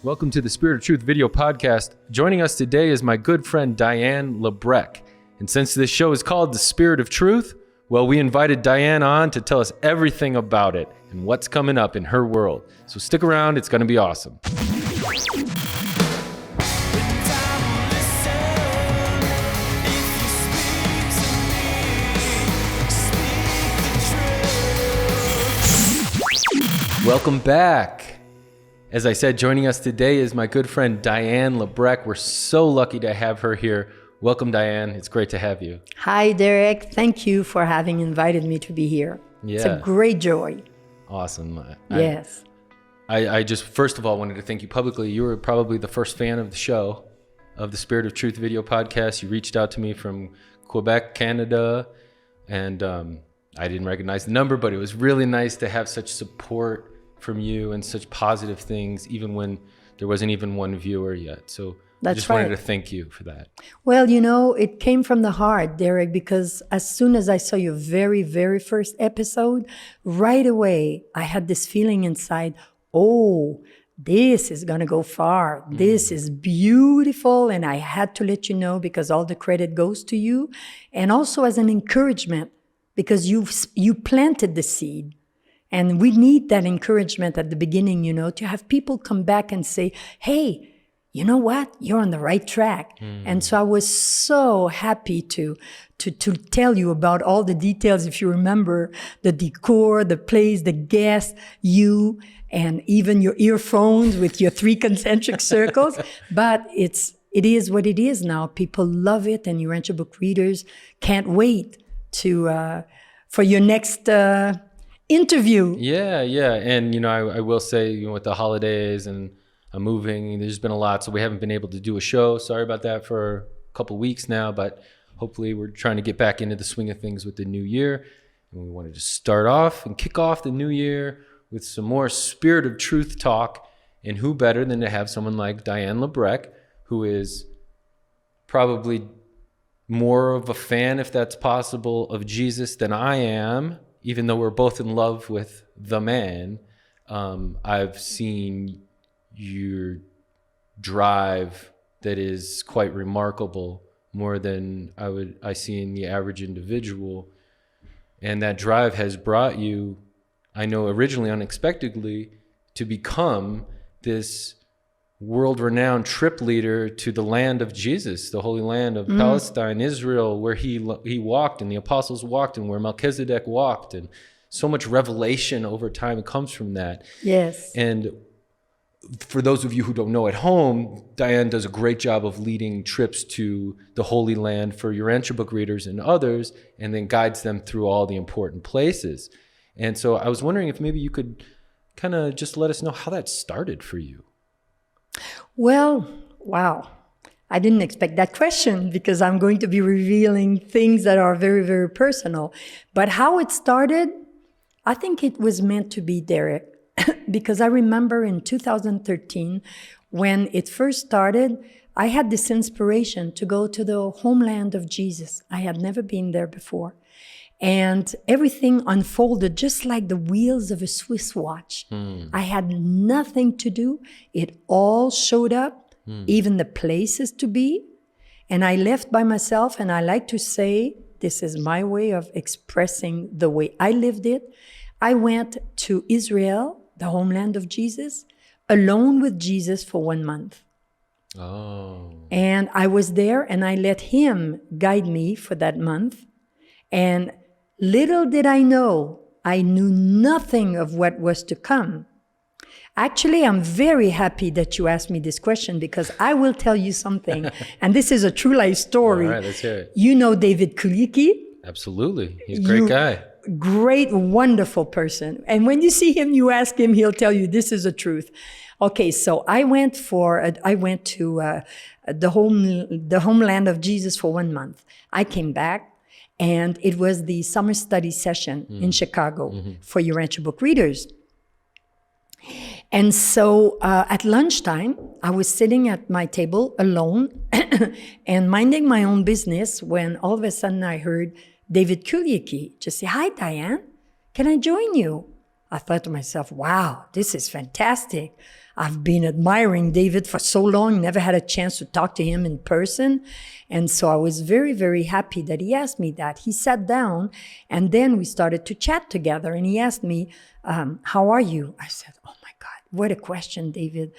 Welcome to the Spirit of Truth video podcast. Joining us today is my good friend Diane Labrecque. And since this show is called The Spirit of Truth, well, we invited Diane on to tell us everything about it and what's coming up in her world. So stick around, it's going to be awesome. Welcome back. As I said, joining us today is my good friend Diane Labrecque. We're so lucky to have her here. Welcome, Diane. It's great to have you. Hi, Derek. Thank you for having invited me to be here. Yeah. It's a great joy. Awesome. Yes. I just, first of all, wanted to thank you publicly. You were probably the first fan of the show, of the Spirit of Truth video podcast. You reached out to me from Quebec, Canada, and I didn't recognize the number, but it was really nice to have such support from you and such positive things, even when there wasn't even one viewer yet. So I just wanted to thank you for that. Well, you know, it came from the heart, Derek, because as soon as I saw your very, very first episode, right away, I had this feeling inside, oh, this is going to go far. This is beautiful. And I had to let you know because all the credit goes to you. And also as an encouragement, because you planted the seed. And we need that encouragement at the beginning, you know, to have people come back and say, hey, you know what? You're on the right track. And so I was so happy to tell you about all the details. If you remember the decor, the place, the guests, you, and even your earphones with your 3 concentric circles. But it is what it is now. People love it. And Urantia book readers can't wait for your next interview. Yeah. And, you know, I will say, you know, with the holidays and I'm moving, there's been a lot, so we haven't been able to do a show. Sorry about that for a couple of weeks now, but hopefully we're trying to get back into the swing of things with the new year. And we wanted to start off and kick off the new year with some more Spirit of Truth talk. And who better than to have someone like Diane Labrecque, who is probably more of a fan, if that's possible, of Jesus than I am. Even though we're both in love with the man, I've seen your drive that is quite remarkable, more than I see in the average individual. And that drive has brought you, I know originally unexpectedly, to become this world-renowned trip leader to the land of Jesus, the Holy Land of Palestine, Israel, where he walked and the apostles walked and where Melchizedek walked. And so much revelation over time comes from that. Yes. And for those of you who don't know at home, Diane does a great job of leading trips to the Holy Land for Urantia book readers and others, and then guides them through all the important places. And so I was wondering if maybe you could kind of just let us know how that started for you. Well, wow. I didn't expect that question because I'm going to be revealing things that are very, very personal. But how it started, I think it was meant to be, Derek, because I remember in 2013, when it first started, I had this inspiration to go to the homeland of Jesus. I had never been there before. And everything unfolded just like the wheels of a Swiss watch. I had nothing to do. It all showed up, even the places to be. And I left by myself, and I like to say, this is my way of expressing the way I lived it. I went to Israel, the homeland of Jesus, alone with Jesus for 1 month. Oh. And I was there, and I let him guide me for that month. And little did I know, I knew nothing of what was to come. Actually, I'm very happy that you asked me this question because I will tell you something. And this is a true life story. All right, let's hear it. You know David Kuliki? Absolutely. He's a great guy. Great, wonderful person. And when you see him, you ask him, he'll tell you this is the truth. Okay, so I went to the homeland of Jesus for 1 month. I came back. And it was the summer study session in Chicago for Urantia book readers. And so at lunchtime, I was sitting at my table alone and minding my own business when all of a sudden I heard David Kuliki just say, "Hi, Diane, can I join you?" I thought to myself, wow, this is fantastic. I've been admiring David for so long, never had a chance to talk to him in person. And so I was very, very happy that he asked me that. He sat down and then we started to chat together and he asked me, how are you? I said, oh my God, what a question, David.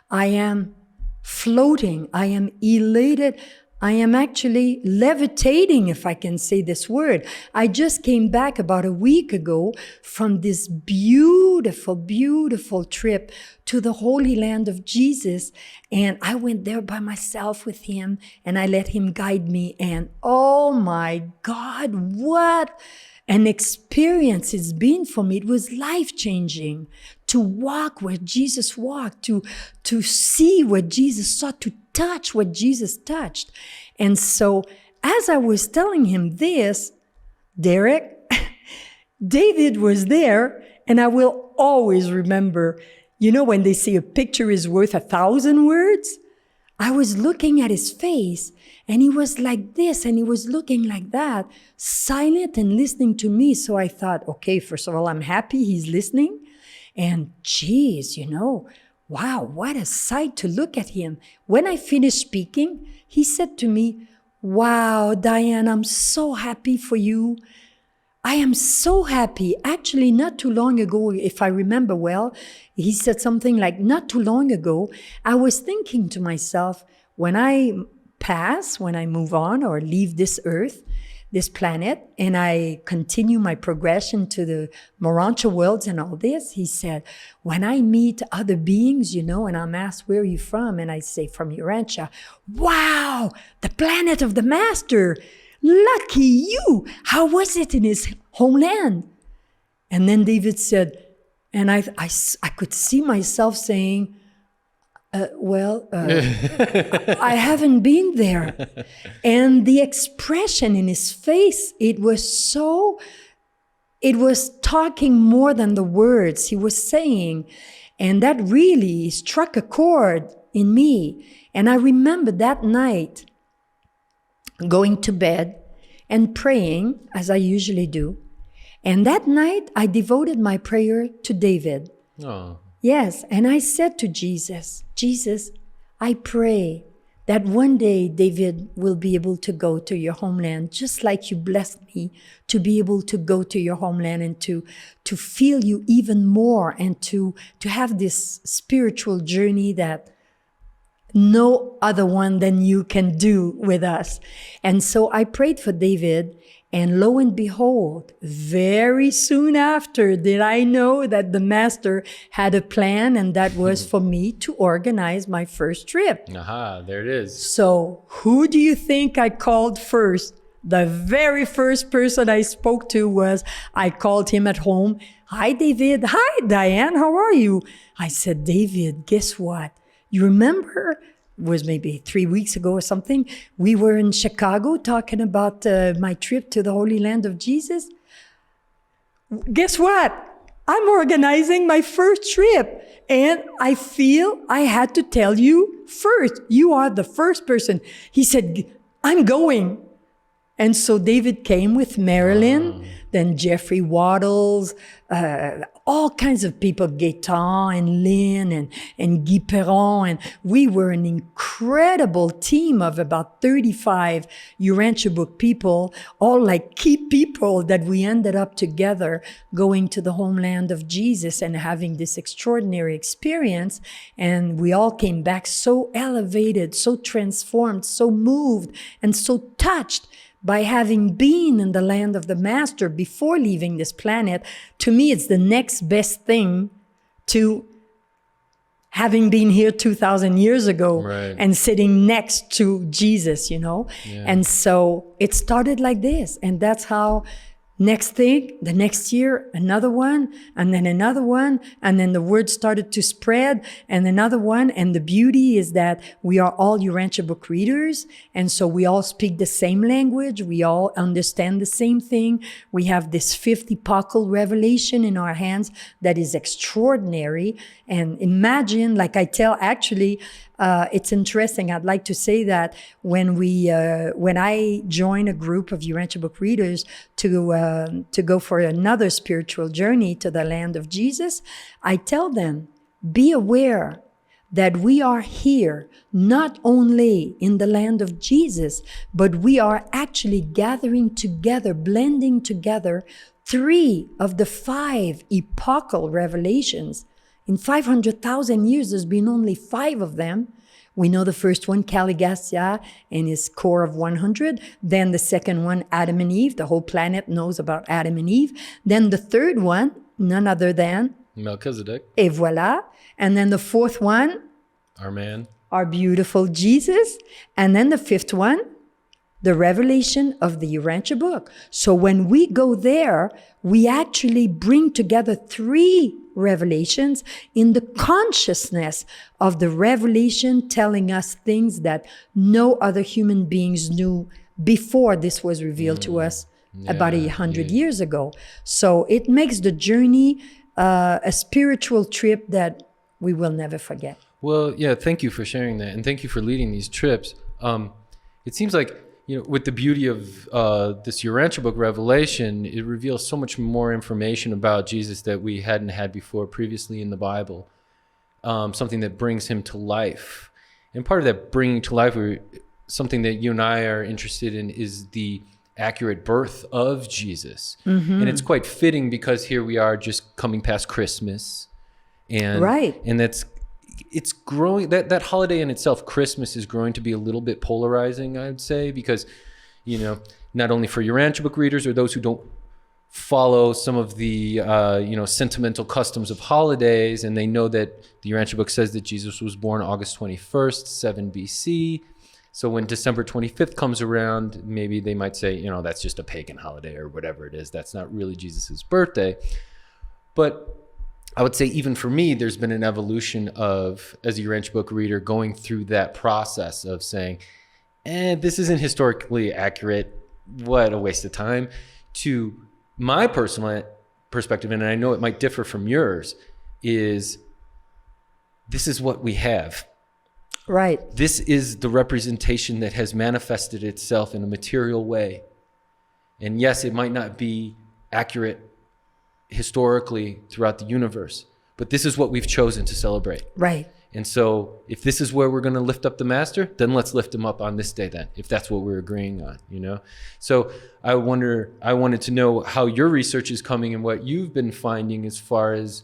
I am floating. I am elated. I am actually levitating, if I can say this word. I just came back about a week ago from this beautiful, beautiful trip to the Holy Land of Jesus. And I went there by myself with him and I let him guide me. And oh my God, what an experience it's been for me. It was life-changing to walk where Jesus walked, to see what Jesus saw, to touch what Jesus touched. And so as I was telling him this, Derek, David was there, and I will always remember, you know, when they say a picture is worth 1,000 words, I was looking at his face and he was like this and he was looking like that, silent and listening to me. So I thought, okay, first of all, I'm happy he's listening. And geez, you know, wow, what a sight to look at him. When I finished speaking, he said to me, wow, Diane, I'm so happy for you. I am so happy. Actually, not too long ago, if I remember well, he said something like, not too long ago, I was thinking to myself, when I pass, when I move on or leave this earth, this planet, and I continue my progression to the Urantia worlds and all this, he said, when I meet other beings, you know, and I'm asked, where are you from? And I say, from Urantia. Wow, the planet of the master. Lucky you. How was it in his homeland? And then David said, and I could see myself saying, I haven't been there. And the expression in his face, it was talking more than the words he was saying. And that really struck a chord in me. And I remember that night going to bed and praying, as I usually do. And that night, I devoted my prayer to David. Oh. Yes, and I said to Jesus, Jesus, I pray that one day David will be able to go to your homeland, just like you blessed me to be able to go to your homeland and to feel you even more and to have this spiritual journey that no other one than you can do with us. And so I prayed for David, and lo and behold, very soon after did I know that the master had a plan, and that was for me to organize my first trip. Aha, there it is. So who do you think I called first? The very first person I spoke to was, I called him at home. Hi, David. Hi, Diane. How are you? I said, David, guess what? You remember, it was maybe 3 weeks ago or something, we were in Chicago talking about my trip to the Holy Land of Jesus. Guess what? I'm organizing my first trip. And I feel I had to tell you first. You are the first person. He said, I'm going. And so David came with Marilyn, then Jeffrey Waddles, all kinds of people, Gaetan and Lynn and Guy Perron. And we were an incredible team of about 35 Urantia book people, all like key people that we ended up together going to the homeland of Jesus and having this extraordinary experience. And we all came back so elevated, so transformed, so moved, and so touched by having been in the land of the master before leaving this planet. To me, it's the next best thing to having been here 2,000 years ago, right, and sitting next to Jesus, you know? Yeah. And so it started like this. And that's how next thing, the next year, another one, and then another one, and then the word started to spread, and another one. And the beauty is that we are all Urantia book readers, and so we all speak the same language, we all understand the same thing. We have this 5th Epochal revelation in our hands that is extraordinary. And imagine, like I tell, actually, it's interesting. I'd like to say that when I join a group of Urantia book readers to go for another spiritual journey to the land of Jesus, I tell them, be aware that we are here not only in the land of Jesus, but we are actually gathering together, blending together 3 of the 5 epochal revelations. In 500,000 years, there's been only 5 of them. We know the first one, Caligastia and his core of 100. Then the second one, Adam and Eve. The whole planet knows about Adam and Eve. Then the third one, none other than Melchizedek. Et voilà. And then the fourth one, Our man. our beautiful Jesus. And then the 5th one, the revelation of the Urantia book. So when we go there, we actually bring together 3 revelations in the consciousness of the revelation telling us things that no other human beings knew before this was revealed to us about 100 years ago. So it makes the journey a spiritual trip that we will never forget. Well, yeah, thank you for sharing that. And thank you for leading these trips. It seems like, with the beauty of this Urantia book revelation, it reveals so much more information about Jesus that we hadn't had before previously in the Bible. Something that brings him to life. And part of that bringing to life, something that you and I are interested in is the accurate birth of Jesus. And it's quite fitting because here we are just coming past Christmas. And, right. And it's growing, that holiday in itself, Christmas, is growing to be a little bit polarizing, I'd say, because, not only for Urantia book readers or those who don't follow some of the, sentimental customs of holidays, and they know that the Urantia book says that Jesus was born August 21st, 7 BC. So when December 25th comes around, maybe they might say, that's just a pagan holiday or whatever it is. That's not really Jesus's birthday. But I would say even for me, there's been an evolution of, as a Urantia book reader, going through that process of saying, this isn't historically accurate. What a waste of time. To my personal perspective, and I know it might differ from yours, is this is what we have. Right. This is the representation that has manifested itself in a material way. And yes, it might not be accurate historically throughout the universe, but this is what we've chosen to celebrate. Right. And so if this is where we're going to lift up the master, then let's lift him up on this day then, if that's what we're agreeing on, So I wanted to know how your research is coming and what you've been finding as far as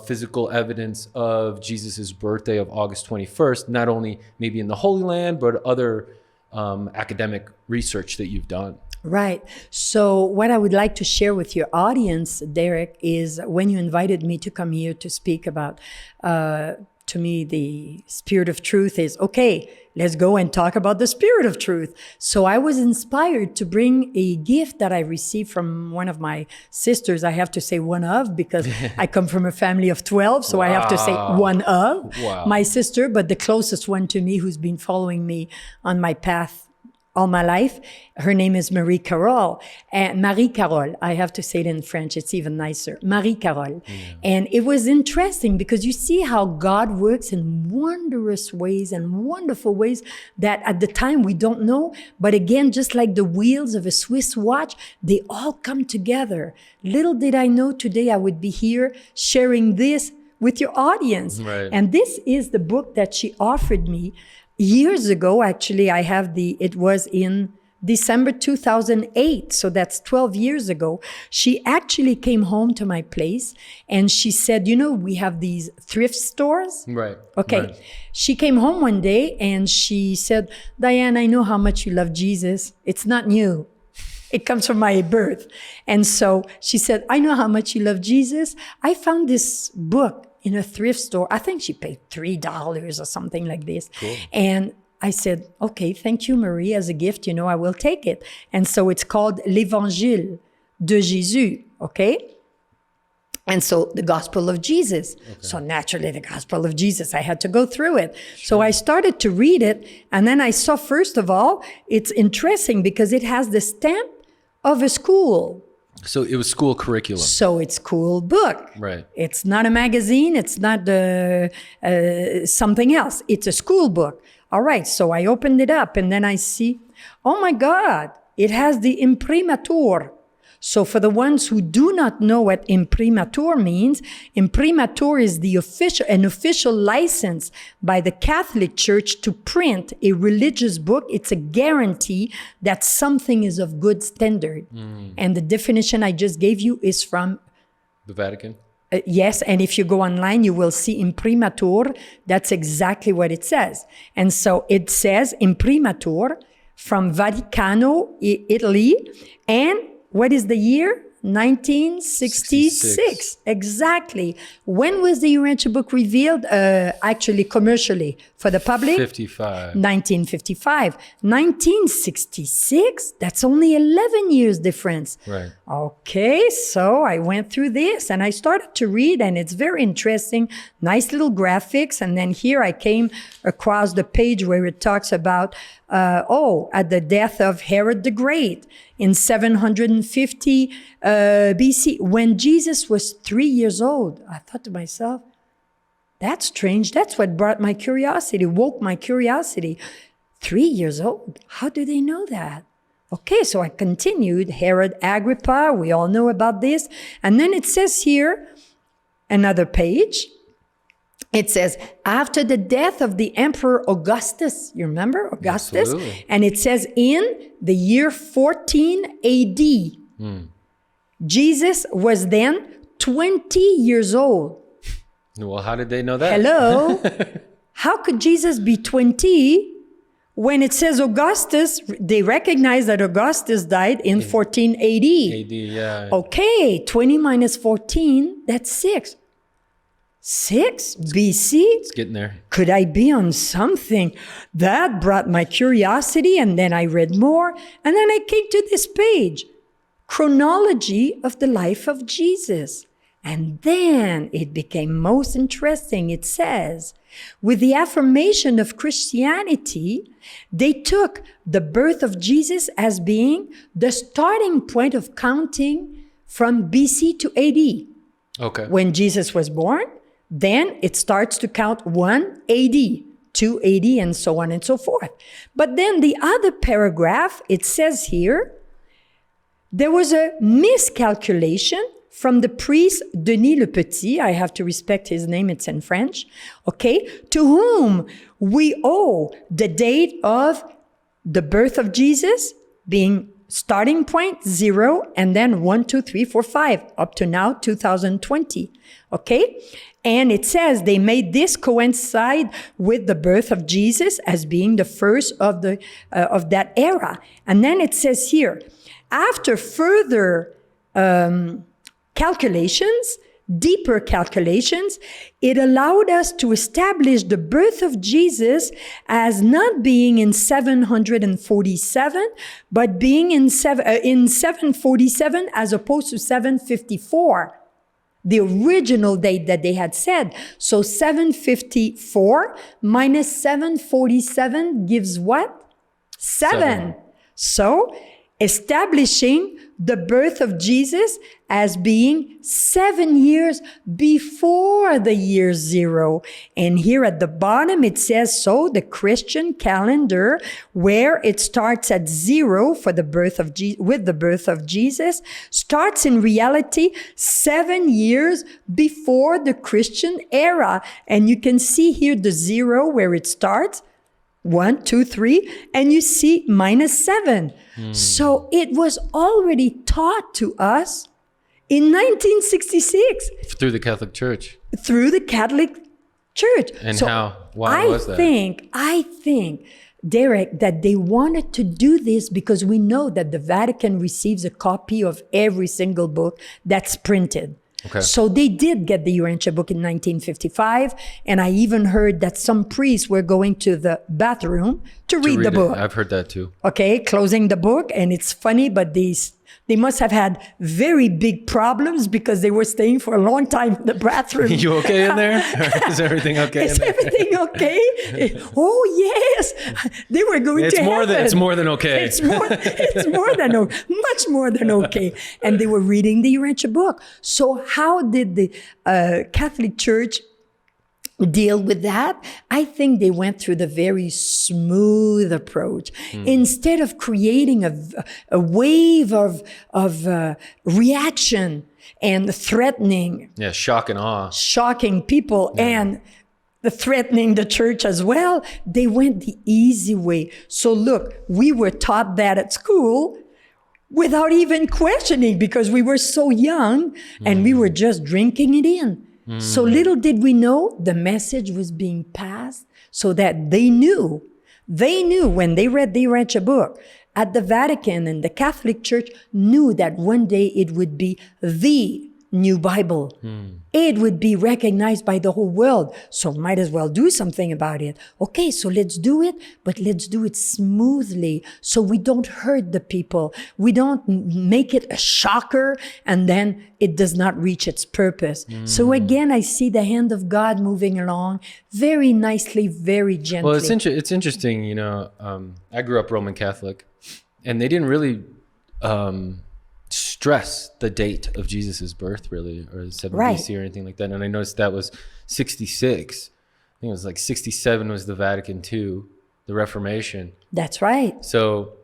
physical evidence of Jesus's birthday of August 21st, not only maybe in the Holy Land, but other academic research that you've done. Right. So what I would like to share with your audience, Derek, is when you invited me to come here to speak about, to me, the spirit of truth is, okay, let's go and talk about the spirit of truth. So I was inspired to bring a gift that I received from one of my sisters. I have to say one of, because I come from a family of 12. So I have to say one of my sister, but the closest one to me who's been following me on my path all my life. Her name is Marie Carole. And Marie Carole, I have to say it in French, it's even nicer. Marie Carole. Yeah. And it was interesting because you see how God works in wondrous ways and wonderful ways that at the time we don't know. But again, just like the wheels of a Swiss watch, they all come together. Little did I know today I would be here sharing this with your audience. Right. And this is the book that she offered me years ago. Actually, it was in December 2008. So that's 12 years ago. She actually came home to my place and she said, we have these thrift stores. Right. Okay. Right. She came home one day and she said, Diane, I know how much you love Jesus. It's not new. It comes from my birth. And so she said, I know how much you love Jesus. I found this book in a thrift store. I think she paid $3 or something like this. Cool. And I said, okay, thank you, Marie, as a gift, I will take it. And so it's called L'Évangile de Jésus, okay? And so the Gospel of Jesus. Okay. So naturally, the Gospel of Jesus, I had to go through it. Sure. So I started to read it. And then I saw, first of all, it's interesting because it has the stamp of a school. So it was school curriculum. So it's cool book. Right. It's not a magazine. It's not something else. It's a school book. All right. So I opened it up and then I see, oh my God, it has the imprimatur. So for the ones who do not know what imprimatur means, imprimatur is an official license by the Catholic Church to print a religious book. It's a guarantee that something is of good standard. And the definition I just gave you is from the Vatican? Yes, and if you go online, you will see imprimatur. That's exactly what it says. And so it says imprimatur from Vaticano, Italy, and what is the year? 1966. Exactly. When was the Urantia book revealed? Actually, commercially for the public? 55. 1955. 1966? That's only 11 years difference. Right. Okay, so I went through this and I started to read, and it's very interesting. Nice little graphics. And then here I came across the page where it talks about, at the death of Herod the Great in 750 BC, when Jesus was 3 years old. I thought to myself, that's strange. That's what brought my curiosity, woke my curiosity. 3 years old? How do they know that? Okay, so I continued. Herod Agrippa, we all know about this. And then it says here, another page, it says, after the death of the Emperor Augustus, you remember Augustus? Absolutely. And it says in the year 14 AD, Jesus was then 20 years old. Well, how did they know that? Hello? How could Jesus be 20 when it says Augustus? They recognize that Augustus died in 14 AD. AD, yeah. Okay, 20 minus 14, that's 6. 6 BC? It's getting there. Could I be on something? That brought my curiosity, and then I read more, and then I came to this page, chronology of the life of Jesus. And then it became most interesting. It says, with the affirmation of Christianity, they took the birth of Jesus as being the starting point of counting from BC to AD. Okay. When Jesus was born, then it starts to count 1 AD, 2 AD, and so on and so forth. But then the other paragraph, it says here, there was a miscalculation from the priest Denis Le Petit. I have to respect his name, it's in French, okay, to whom we owe the date of the birth of Jesus being starting point 0, and then 1, 2, 3, 4, 5, up to now 2020, okay? And it says they made this coincide with the birth of Jesus as being the first of that era. And then it says here, after further calculations, deeper calculations, it allowed us to establish the birth of Jesus as not being in 747, but being in 747 as opposed to 754. The original date that they had said. So 754 minus 747 gives what? 7. So establishing the birth of Jesus as being 7 years before the year 0. And here at the bottom, it says, so the Christian calendar, where it starts at 0 for the birth of with the birth of Jesus, starts in reality 7 years before the Christian era. And you can see here the 0 where it starts, 1, 2, 3, and you see minus 7. So it was already taught to us in 1966. Through the Catholic Church. Through the Catholic Church. And so why was that? I think, Derek, that they wanted to do this because we know that the Vatican receives a copy of every single book that's printed. Okay. So they did get the Urantia book in 1955, and I even heard that some priests were going to the bathroom to read the book. I've heard that too. Okay, closing the book, and it's funny, but these They must have had very big problems because they were staying for a long time in the bathroom. You okay in there? Is everything okay? Is everything okay? Oh yes, they were going to heaven. It's more than okay. It's more than much more than okay. And they were reading the Urantia book. So how did the Catholic Church deal with that? I think they went through the very smooth approach. Instead of creating a wave of reaction and threatening, shock and awe, shocking people and threatening the church as well, they went the easy way. So look, we were taught that at school without even questioning because we were so young and we were just drinking it in. So little did we know the message was being passed so that they knew when they read the Urantia book at the Vatican, and the Catholic Church knew that one day it would be the new Bible. It would be recognized by the whole world. So might as well do something about it. Okay, so let's do it, but let's do it smoothly so we don't hurt the people. We don't make it a shocker and then it does not reach its purpose. So again, I see the hand of God moving along very nicely, very gently. Well, it's interesting, you know, I grew up Roman Catholic and they didn't really stress the date of Jesus's birth, really, or 7 BC or anything like that. And I noticed that was 66. I think it was like 67 was the Vatican II, the Reformation. That's right. So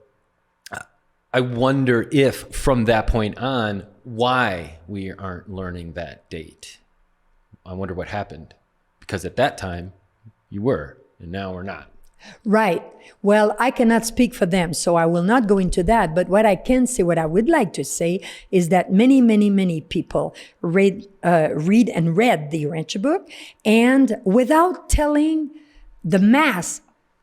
I wonder if from that point on, why we aren't learning that date. I wonder what happened. Because at that time, you were, and now we're not. Right. Well, I cannot speak for them, so I will not go into that. But what I can say, what I would like to say, is that many people read and read the Urantia book, and without telling the mass,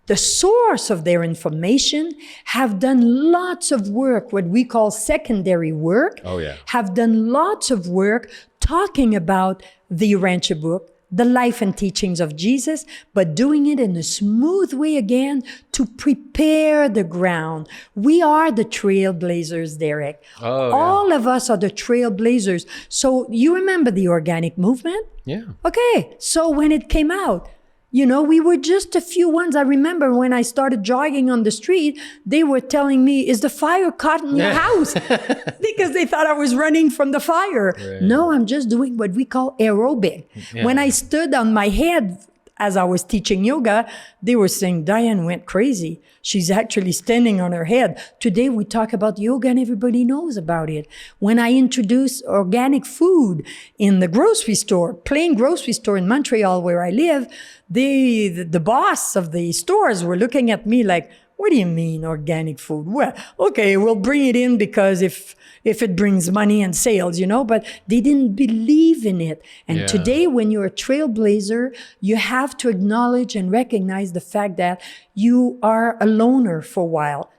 the source of their information, have done lots of work, what we call secondary work. Oh, yeah. Have done lots of work talking about the Urantia book, the life and teachings of Jesus, but doing it in a smooth way again to prepare the ground. We are the trailblazers, Derek. Oh, all of us are the trailblazers. So you remember the organic movement? Yeah. Okay. So when it came out, you know, we were just a few ones. I remember when I started jogging on the street, they were telling me, is the fire caught in your house? Because they thought I was running from the fire. Right. No, I'm just doing what we call aerobic. Yeah. When I stood on my head as I was teaching yoga, they were saying, Diane went crazy. She's actually standing on her head. Today we talk about yoga and everybody knows about it. When I introduced organic food in the grocery store, plain grocery store in Montreal where I live, the boss of the stores were looking at me like, what do you mean organic food? Well, okay, we'll bring it in because if it brings money and sales, you know, but they didn't believe in it. And today, when you're a trailblazer, you have to acknowledge and recognize the fact that you are a loner for a while.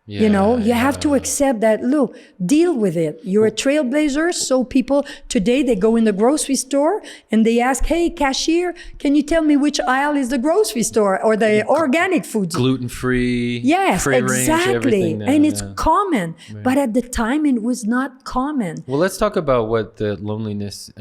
You know, you have to accept that, look, deal with it. You're a trailblazer. So people today, they go in the grocery store and they ask, hey, cashier, can you tell me which aisle is the grocery store or the organic foods? Gluten-free. Yes, free exactly. range, and it's common. Right. But at the time, it was not common. Well, let's talk about what the loneliness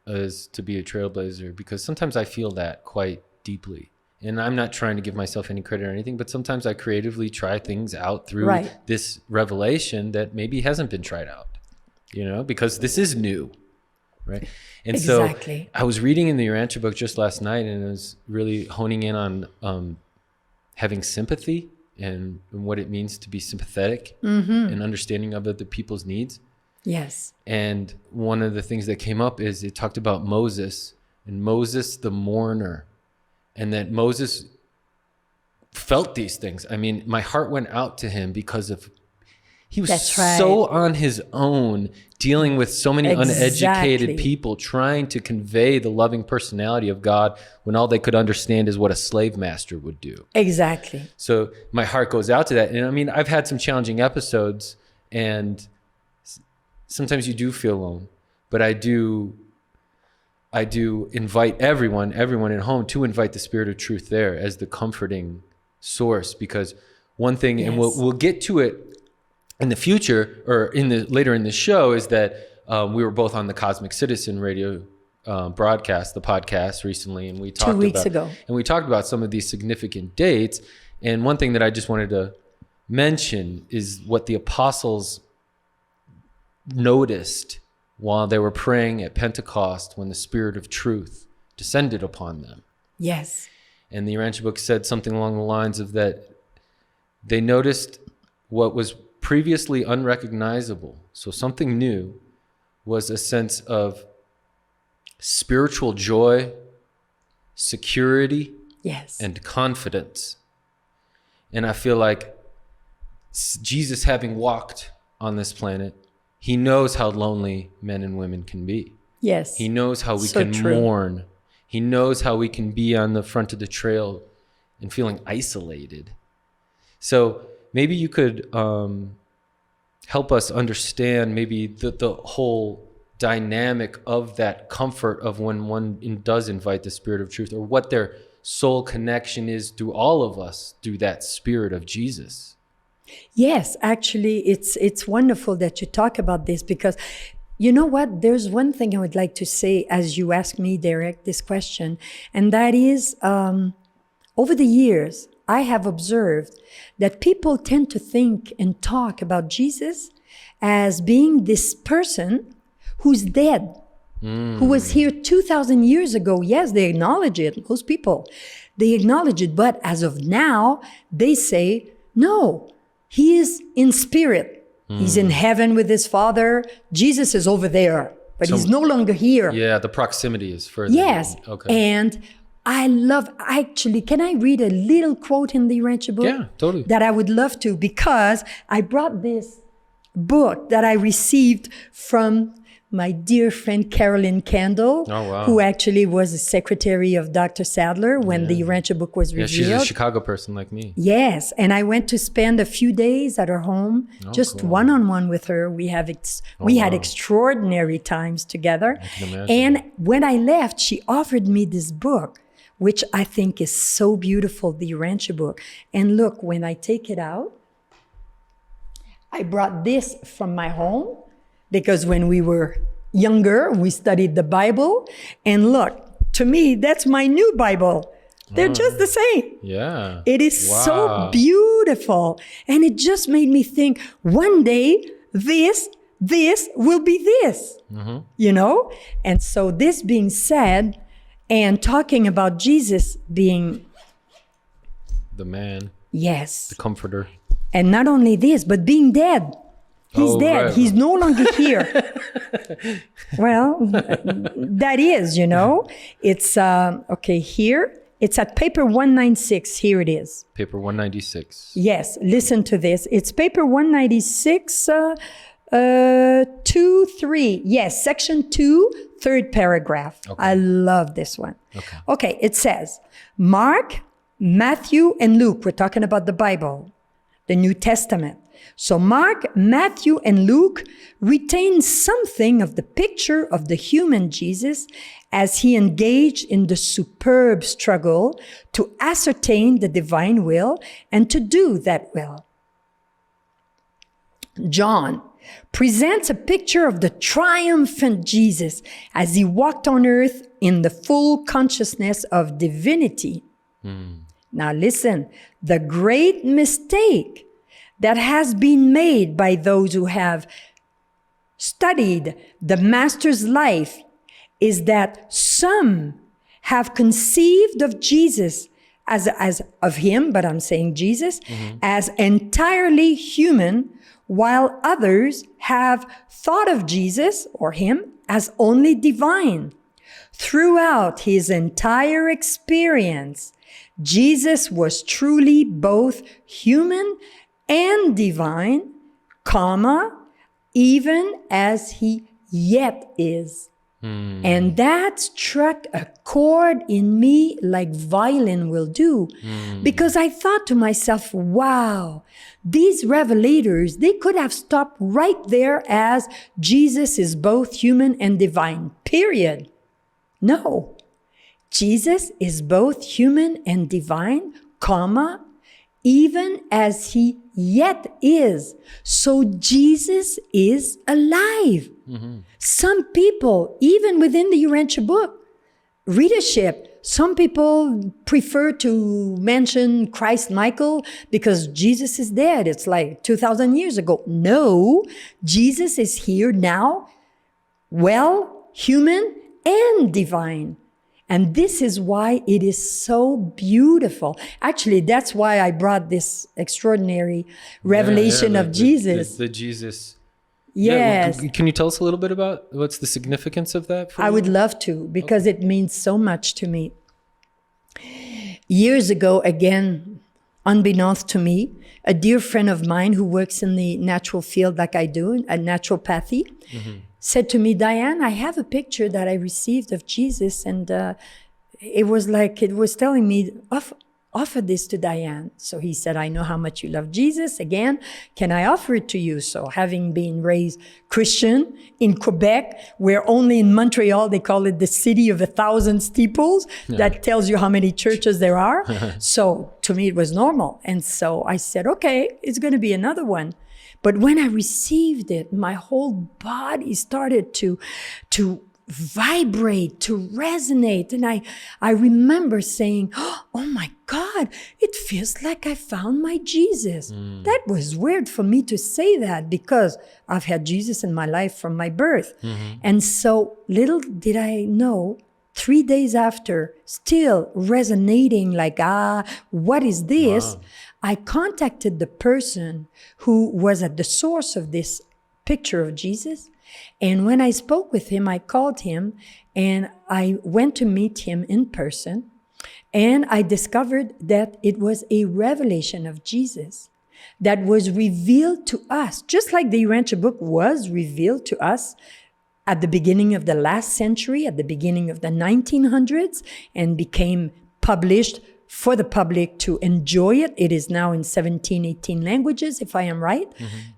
is to be a trailblazer, because sometimes I feel that quite deeply. And I'm not trying to give myself any credit or anything, but sometimes I creatively try things out through this revelation that maybe hasn't been tried out, you know, because this is new, right? And so I was reading in the Urantia book just last night, and it was really honing in on having sympathy and what it means to be sympathetic and understanding of other people's needs. Yes. And one of the things that came up is it talked about Moses, and Moses the mourner. And that Moses felt these things. I mean, my heart went out to him because he was so on his own, dealing with so many uneducated people, trying to convey the loving personality of God when all they could understand is what a slave master would do. Exactly. So my heart goes out to that. And I mean, I've had some challenging episodes, and sometimes you do feel alone, but I do invite everyone at home to invite the Spirit of Truth there as the comforting source, because one thing, and we'll get to it in the future, or later in the show, is that we were both on the Cosmic Citizen radio broadcast, the podcast recently, and we talked 2 weeks ago. And we talked about some of these significant dates. And one thing that I just wanted to mention is what the apostles noticed while they were praying at Pentecost when the Spirit of truth descended upon them. Yes. And the Urantia book said something along the lines of that they noticed what was previously unrecognizable. So something new was a sense of spiritual joy, security, Yes. and confidence. And I feel like Jesus, having walked on this planet, he knows how lonely men and women can be. Yes. He knows how we So can true. mourn. He knows how we can be on the front of the trail and feeling isolated. So maybe you could help us understand maybe the whole dynamic of that comfort of when one does invite the Spirit of truth, or what their soul connection is through all of us, through that Spirit of Jesus. Yes, actually, it's wonderful that you talk about this, because you know what? There's one thing I would like to say as you ask me, Derek, this question, and that is, over the years, I have observed that people tend to think and talk about Jesus as being this person who's dead, who was here 2,000 years ago. Yes, they acknowledge it. Most people, they acknowledge it. But as of now, they say, no, he is in spirit. He's in heaven with his Father. Jesus is over there, but he's no longer here. Yeah, the proximity is further. Yes. Okay. And I love, actually, can I read a little quote in the Urantia book? Yeah, totally. That I would love to, because I brought this book that I received from my dear friend Carolyn Kendall, who actually was the secretary of Dr. Sadler when the Urantia book was Yeah, revealed. she's a Chicago person like me. Yes, and I went to spend a few days at her home, just one-on-one with her. We had extraordinary times together. I can imagine. And when I left, she offered me this book, which I think is so beautiful, the Urantia book. And look, when I take it out, I brought this from my home, because when we were younger, we studied the Bible. And look, to me, that's my new Bible. They're just the same. Yeah. It is so beautiful. And it just made me think, one day, this will be this, you know? And so this being said, and talking about Jesus being The man, yes, the comforter. and not only this, but being dead. He's dead. Right. He's no longer here. Well, that is, you know, it's, okay, here, it's at paper 196. Here it is. Paper 196. Yes, listen to this. It's paper 196, 2-3. Yes, section 2, third paragraph. Okay. I love this one. Okay. Okay, it says, Mark, Matthew, and Luke. We're talking about the Bible, the New Testament. So Mark, Matthew, and Luke retain something of the picture of the human Jesus as he engaged in the superb struggle to ascertain the divine will and to do that will. John presents a picture of the triumphant Jesus as he walked on earth in the full consciousness of divinity. Now listen, the great mistake that has been made by those who have studied the Master's life is that some have conceived of Jesus as of him, but I'm saying Jesus, as entirely human, while others have thought of Jesus or him as only divine. Throughout his entire experience, Jesus was truly both human and divine, even as he yet is. And that struck a chord in me like violin will do. Because I thought to myself, wow, these revelators, they could have stopped right there as Jesus is both human and divine, period. No, Jesus is both human and divine, even as he yet is. So Jesus is alive. Some people, even within the Urantia book, readership, some people prefer to mention Christ Michael because Jesus is dead. It's like 2,000 years ago. No, Jesus is here now, well, human and divine. And this is why it is so beautiful. Actually, that's why I brought this extraordinary revelation of Jesus. The Jesus. Yes. Can you tell us a little bit about what's the significance of that? I would love to, because it means so much to me. Years ago, again, unbeknownst to me, a dear friend of mine who works in the natural field like I do, a naturopathy, said to me, Diane, I have a picture that I received of Jesus, and it was like, it was telling me, offer this to Diane. So he said, I know how much you love Jesus. Again, can I offer it to you? So having been raised Christian in Quebec, where only in Montreal, they call it the city of 1,000 steeples. That tells you how many churches there are. So to me, it was normal. And so I said, okay, it's going to be another one. But when I received it, my whole body started to vibrate, to resonate. And I remember saying, oh my God, it feels like I found my Jesus. That was weird for me to say that because I've had Jesus in my life from my birth. And so little did I know, 3 days after, still resonating like, what is this? Wow. I contacted the person who was at the source of this picture of Jesus. And when I spoke with him, I called him and I went to meet him in person. And I discovered that it was a revelation of Jesus that was revealed to us, just like the Urantia book was revealed to us at the beginning of the last century, at the beginning of the 1900s, and became published for the public to enjoy it. It is now in 17, 18 languages, if I am right,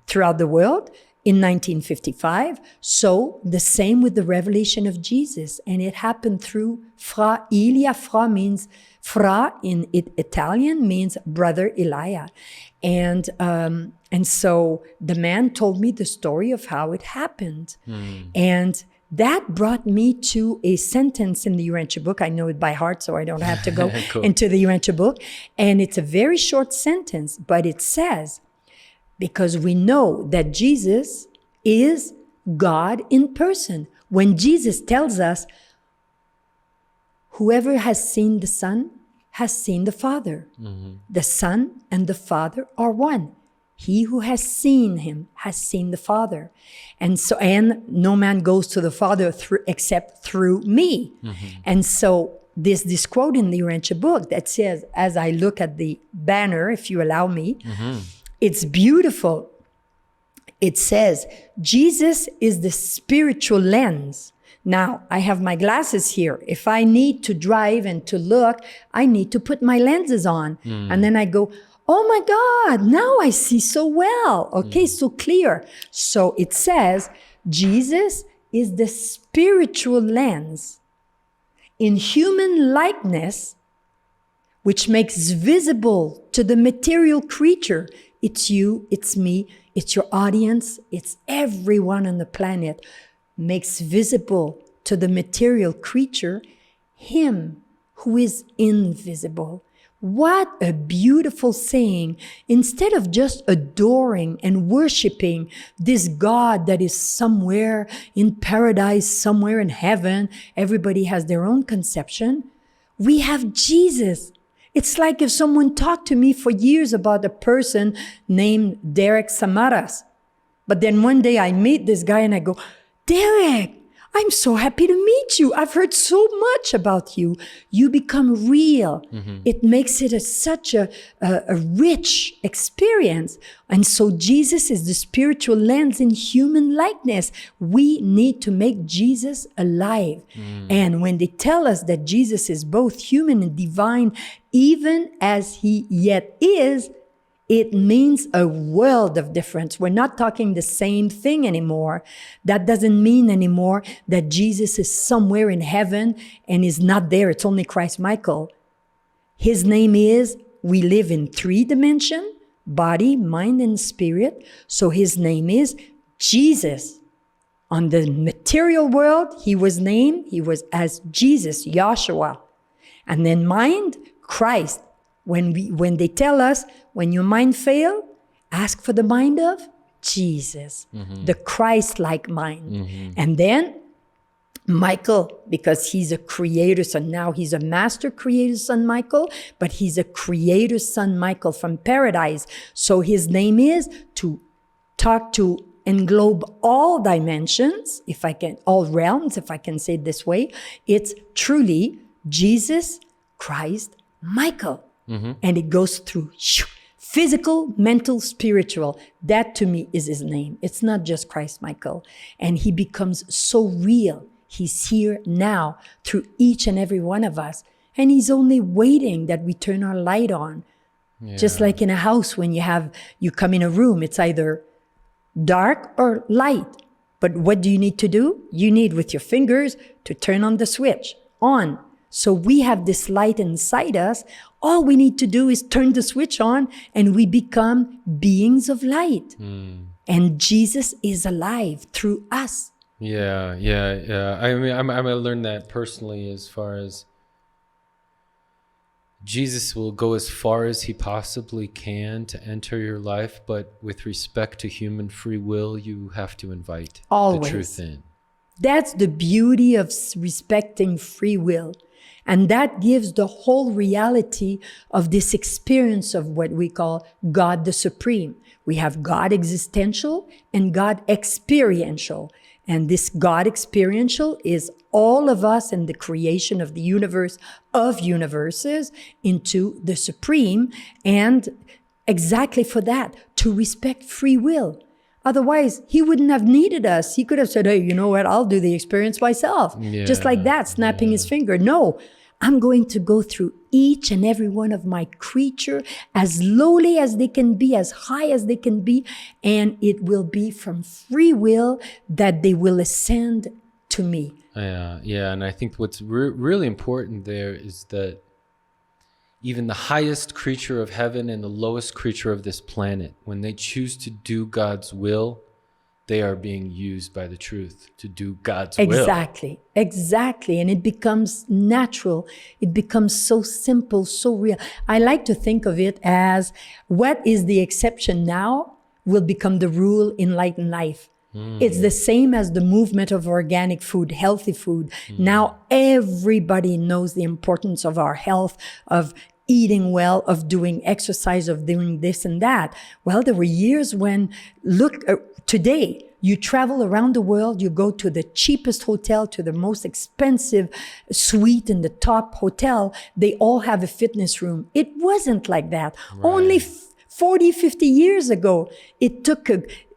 throughout the world. In 1955. So the same with the revelation of Jesus. And it happened through Fra Ilia. Fra means, Fra in Italian means brother Elia. And so the man told me the story of how it happened. And that brought me to a sentence in the Urantia book. I know it by heart, so I don't have to go Cool. into the Urantia book. And it's a very short sentence, but it says, because we know that Jesus is God in person. When Jesus tells us, whoever has seen the Son has seen the Father. The Son and the Father are one. He who has seen him has seen the Father. And no man goes to the Father except through me. And so this quote in the Urantia book that says, as I look at the banner, if you allow me, it's beautiful. It says, Jesus is the spiritual lens. Now, I have my glasses here. If I need to drive and to look, I need to put my lenses on. And then I go, oh my God, now I see so well. Okay, so clear. So it says, Jesus is the spiritual lens in human likeness, which makes visible to the material creature. It's you, it's me, it's your audience, it's everyone on the planet, makes visible to the material creature him who is invisible. What a beautiful saying. Instead of just adoring and worshiping this God that is somewhere in paradise, somewhere in heaven, everybody has their own conception. We have Jesus. It's like if someone talked to me for years about a person named Derek Samaras. But then one day I meet this guy and I go, Derek, I'm so happy to meet you. I've heard so much about you. You become real. It makes it such a rich experience. And so Jesus is the spiritual lens in human likeness. We need to make Jesus alive. And when they tell us that Jesus is both human and divine, even as he yet is, it means a world of difference. We're not talking the same thing anymore. That doesn't mean anymore that Jesus is somewhere in heaven and is not there. It's only Christ Michael. His name is we live in 3 dimensions, body, mind, and spirit. So his name is Jesus. On the material world, he was as Jesus, Yahshua. And then mind, Christ. When they tell us, when your mind fail, ask for the mind of Jesus, the Christ-like mind. And then Michael, because he's a creator son. Now he's a master creator son, Michael, but he's a creator son, Michael, from paradise. So his name is to talk to englobe all dimensions, all realms, if I can say it this way. It's truly Jesus, Christ, Michael. And it goes through physical, mental, spiritual. That to me is his name. It's not just Christ, Michael. And he becomes so real. He's here now through each and every one of us. And he's only waiting that we turn our light on. Yeah. Just like in a house, when you come in a room, it's either dark or light. But what do you need to do? You need with your fingers to turn on the switch on. So we have this light inside us. All we need to do is turn the switch on and we become beings of light. And Jesus is alive through us. Yeah. I mean, I learned that personally, as far as Jesus will go as far as he possibly can to enter your life, but with respect to human free will, you have to invite the truth in. That's the beauty of respecting free will. And that gives the whole reality of this experience of what we call God the Supreme. We have God existential and God experiential. And this God experiential is all of us in the creation of the universe of universes into the Supreme. And exactly for that, to respect free will. Otherwise, he wouldn't have needed us. He could have said, hey, you know what? I'll do the experience myself. Yeah. Just like that, snapping his finger. No, I'm going to go through each and every one of my creature as lowly as they can be, as high as they can be. And it will be from free will that they will ascend to me. Yeah. And I think what's really important there is that even the highest creature of heaven and the lowest creature of this planet, when they choose to do God's will, they are being used by the truth to do God's will. Exactly. And it becomes natural. It becomes so simple, so real. I like to think of it as what is the exception now will become the rule in light and life. It's the same as the movement of organic food, healthy food. Now everybody knows the importance of our health, of eating well, of doing exercise, of doing this and that. Well, there were years when, today, you travel around the world, you go to the cheapest hotel, to the most expensive suite in the top hotel, they all have a fitness room. It wasn't like that. Right. Only 40, 50 years ago, it took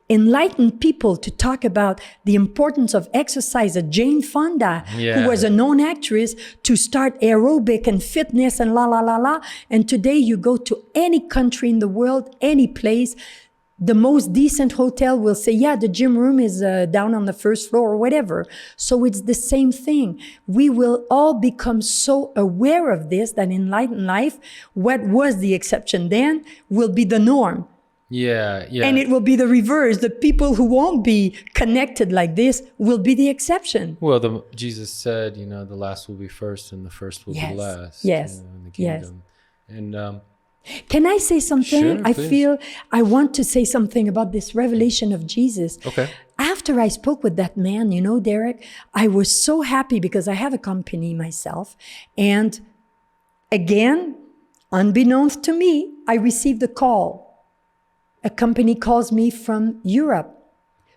enlightened people to talk about the importance of exercise. Jane Fonda, who was a known actress, to start aerobic and fitness and la. And today you go to any country in the world, any place, the most decent hotel will say, yeah, the gym room is down on the first floor or whatever. So it's the same thing. We will all become so aware of this that in enlightened life, what was the exception then will be the norm. Yeah. And it will be the reverse. The people who won't be connected like this will be the exception. Well, Jesus said, the last will be first and the first will be last. Yes. In the kingdom. And can I say something? Sure, I feel I want to say something about this revelation of Jesus. Okay. After I spoke with that man, Derek, I was so happy because I have a company myself. And again, unbeknownst to me, I received a call. A company calls me from Europe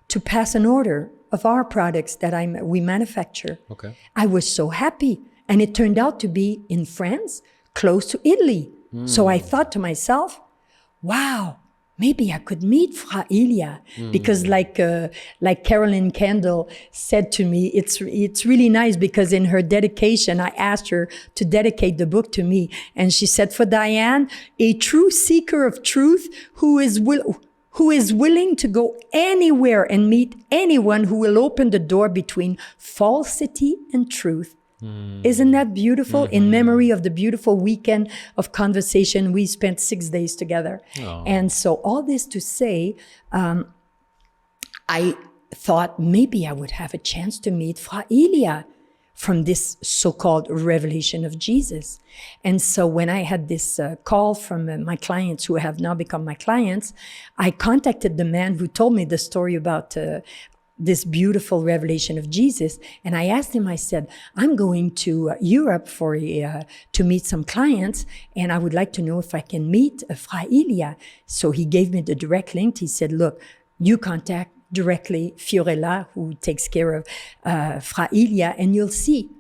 to pass an order of our products that we manufacture. Okay. I was so happy. And it turned out to be in France, close to Italy. So I thought to myself, wow, maybe I could meet Fra Ilya. Because like Carolyn Kendall said to me, it's really nice because in her dedication, I asked her to dedicate the book to me. And she said, for Diane, a true seeker of truth who is willing to go anywhere and meet anyone who will open the door between falsity and truth. Isn't that beautiful? In memory of the beautiful weekend of conversation, we spent 6 days together. Oh. And so all this to say, I thought maybe I would have a chance to meet Fra Ilia from this so-called revelation of Jesus. And so when I had this call from my clients who have now become my clients, I contacted the man who told me the story about this beautiful revelation of Jesus. And I asked him, I said, I'm going to Europe for to meet some clients, and I would like to know if I can meet Fra Ilia. So he gave me the direct link. He said, look, you contact directly Fiorella, who takes care of Fra Ilia, and you'll see.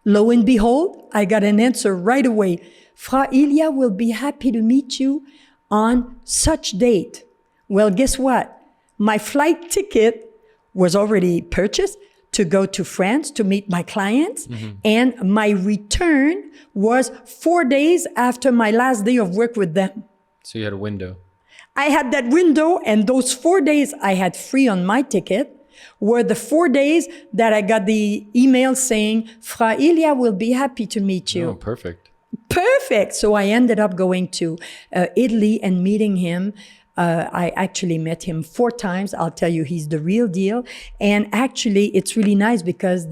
Lo and behold, I got an answer right away. Fra Ilia will be happy to meet you on such date. Well, guess what? My flight ticket was already purchased to go to France to meet my clients. And my return was 4 days after my last day of work with them. So you had a window. I had that window, and those 4 days I had free on my ticket were the 4 days that I got the email saying, Fra Ilia will be happy to meet you. Oh, perfect. Perfect. So I ended up going to Italy and meeting him. I actually met him 4 times. I'll tell you, he's the real deal. And actually, it's really nice because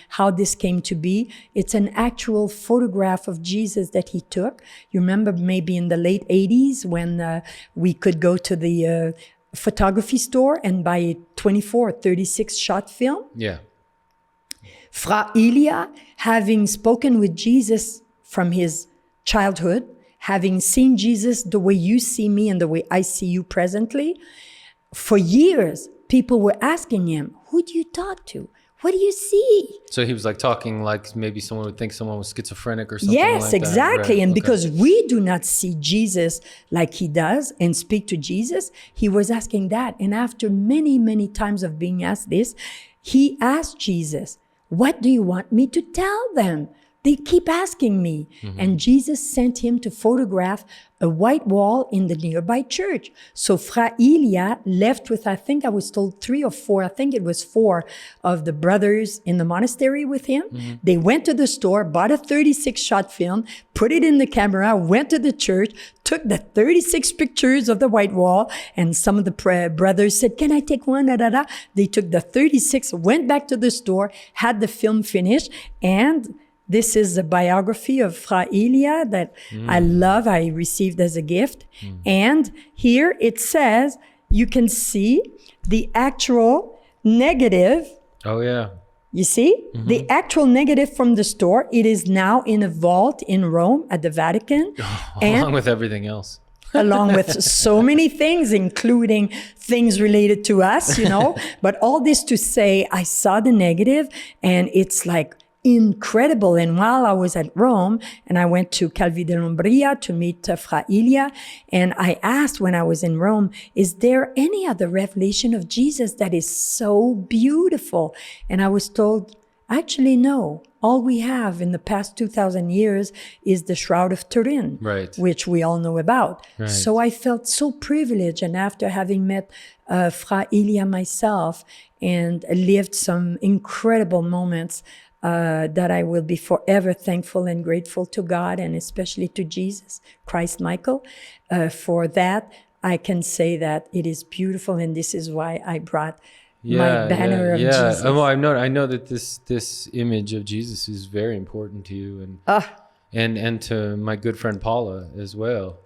how this came to be, it's an actual photograph of Jesus that he took. You remember maybe in the late 80s when we could go to the photography store and buy a 24 or 36 shot film? Yeah. Fra Ilia, having spoken with Jesus from his childhood, having seen Jesus the way you see me and the way I see you presently, for years, people were asking him, who do you talk to? What do you see? So he was like talking like maybe someone would think someone was schizophrenic or something Yes, like that. exactly. Right. And Okay. because we do not see Jesus like he does and speak to Jesus, he was asking that. And after many, many times of being asked this, he asked Jesus, what do you want me to tell them? They keep asking me. And Jesus sent him to photograph a white wall in the nearby church. So Fra Ilia left with, I think I was told 3 or 4, I think it was 4 of the brothers in the monastery with him. They went to the store, bought a 36 shot film, put it in the camera, went to the church, took the 36 pictures of the white wall. And some of the brothers said, can I take one? Da, da, da. They took the 36, went back to the store, had the film finished, and this is a biography of Fra Ilia that I love, I received as a gift. And here it says, you can see the actual negative. Oh, yeah. You see? The actual negative from the store. It is now in a vault in Rome at the Vatican. Along with everything else. Along with so many things, including things related to us, you know. But all this to say, I saw the negative, and it's like, incredible. And while I was at Rome, and I went to Calvi dell'Umbria to meet Fra Ilia, and I asked when I was in Rome, is there any other revelation of Jesus that is so beautiful? And I was told, actually, no. All we have in the past 2,000 years is the Shroud of Turin, Right. which we all know about. Right. So I felt so privileged. And after having met Fra Ilia myself and lived some incredible moments, that I will be forever thankful and grateful to God, and especially to Jesus Christ Michael. For that, I can say that it is beautiful, and this is why I brought my banner of Jesus. Well, I know that this image of Jesus is very important to you, and to my good friend Paula as well.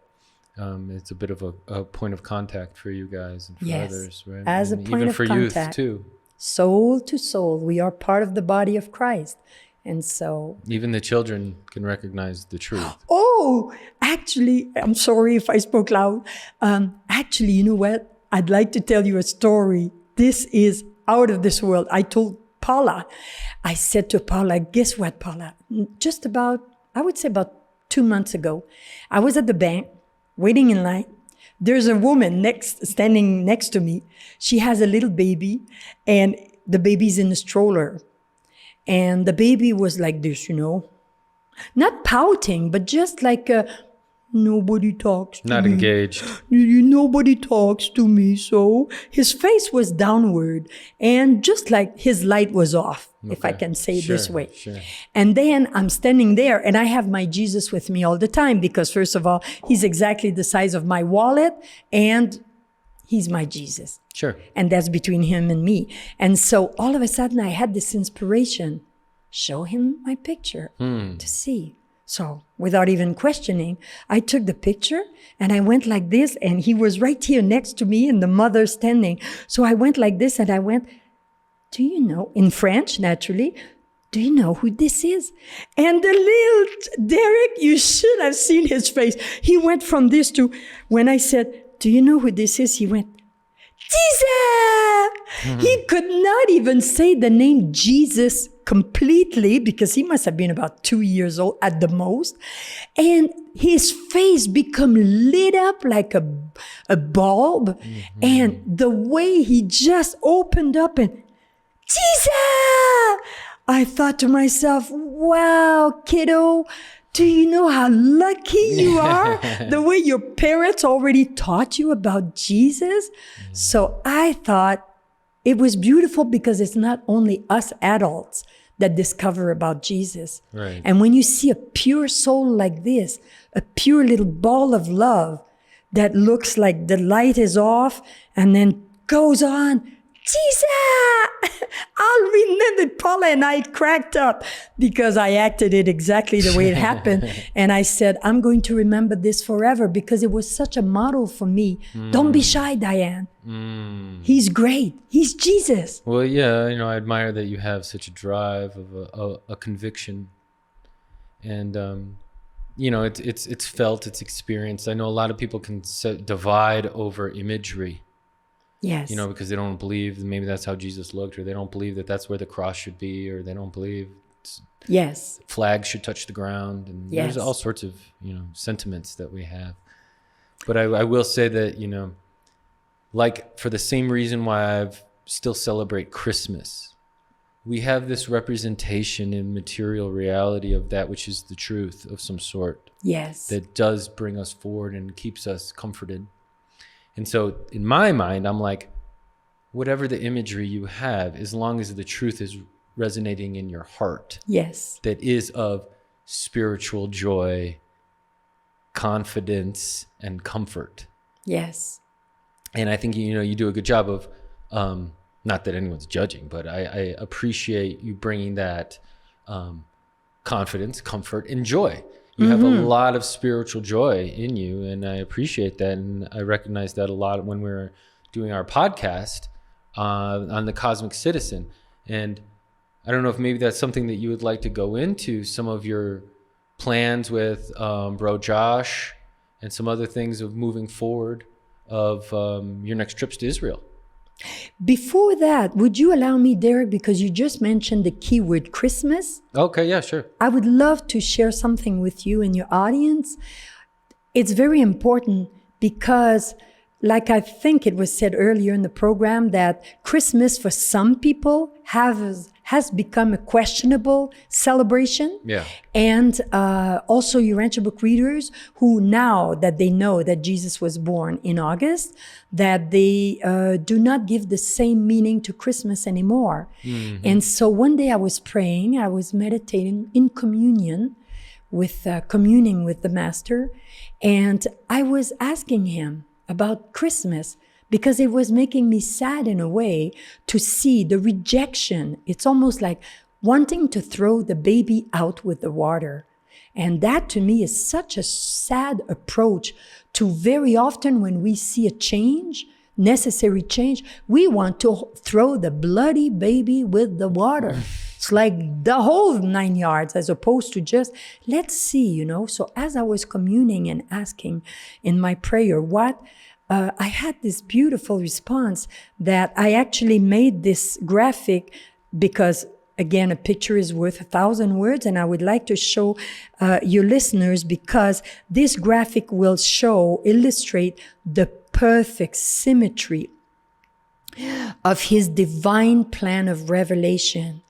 It's a bit of a point of contact for you guys and for others, right? As and a point even of for contact. youth too. Soul to soul, we are part of the body of Christ. And so... Even the children can recognize the truth. Oh, actually, I'm sorry if I spoke loud. Actually, you know what? I'd like to tell you a story. This is out of this world. I told Paula, I said to Paula, guess what, Paula? Just about, I would say about 2 months ago, I was at the bank waiting in line. There's a woman standing next to me. She has a little baby, and the baby's in a stroller. And the baby was like this, you know, not pouting, but just like nobody talks to Not me. engaged. Nobody talks to me. So his face was downward, and just like his light was off, if I Okay. can say it Sure, this way. sure. And then I'm standing there, and I have my Jesus with me all the time because, first of all, he's exactly the size of my wallet, and he's my Jesus. Sure. And that's between him and me. And so all of a sudden I had this inspiration, show him my picture to see. So without even questioning, I took the picture and I went like this, and he was right here next to me and the mother standing. So I went like this and I went, do you know, in French, naturally, do you know who this is? And the little Derek, you should have seen his face. He went from this to, when I said, do you know who this is? He went, Jesus! He could not even say the name Jesus completely because he must have been about 2 years old at the most. And his face become lit up like a bulb. And the way he just opened up and, Jesus! I thought to myself, wow, kiddo, do you know how lucky you are? The way your parents already taught you about Jesus. So I thought it was beautiful because it's not only us adults that discover about Jesus. Right. And when you see a pure soul like this, a pure little ball of love that looks like the light is off and then goes on, Jesus! I'll remember Paula and I cracked up because I acted it exactly the way it happened. And I said, I'm going to remember this forever because it was such a model for me. Don't be shy, Diane. He's great. He's Jesus. Well, yeah, I admire that you have such a drive of a conviction, and it's felt, it's experienced. I know a lot of people can divide over imagery. Yes. Because they don't believe maybe that's how Jesus looked, or they don't believe that that's where the cross should be, or they don't believe yes, flags should touch the ground, and yes, there's all sorts of sentiments that we have. But I will say that like for the same reason why I still celebrate Christmas, we have this representation in material reality of that which is the truth of some sort. Yes. That does bring us forward and keeps us comforted. And so in my mind, I'm like, whatever the imagery you have, as long as the truth is resonating in your heart, yes, that is of spiritual joy, confidence, and comfort. Yes. And I think, you do a good job of, not that anyone's judging, but I appreciate you bringing that confidence, comfort, and joy. You have a lot of spiritual joy in you, and I appreciate that. And I recognize that a lot when we're doing our podcast on the Cosmic Citizen. And I don't know if maybe that's something that you would like to go into, some of your plans with Bro Josh and some other things of moving forward of your next trips to Israel. Before that, would you allow me, Derek, because you just mentioned the keyword Christmas? Okay, yeah, sure. I would love to share something with you and your audience. It's very important because, like I think it was said earlier in the program, that Christmas for some people has become a questionable celebration. Yeah. And also Urantia book readers who, now that they know that Jesus was born in August, that they do not give the same meaning to Christmas anymore. Mm-hmm. And so one day I was praying, I was meditating in communion with communing with the Master, and I was asking him about Christmas, because it was making me sad in a way to see the rejection. It's almost like wanting to throw the baby out with the water. And that to me is such a sad approach to very often when we see a change, necessary change, we want to throw the bloody baby with the water. It's like the whole 9 yards, as opposed to just, let's see, So as I was communing and asking in my prayer, I had this beautiful response that I actually made this graphic because, again, a picture is worth 1,000 words, and I would like to show your listeners, because this graphic will illustrate the perfect symmetry of his divine plan of revelation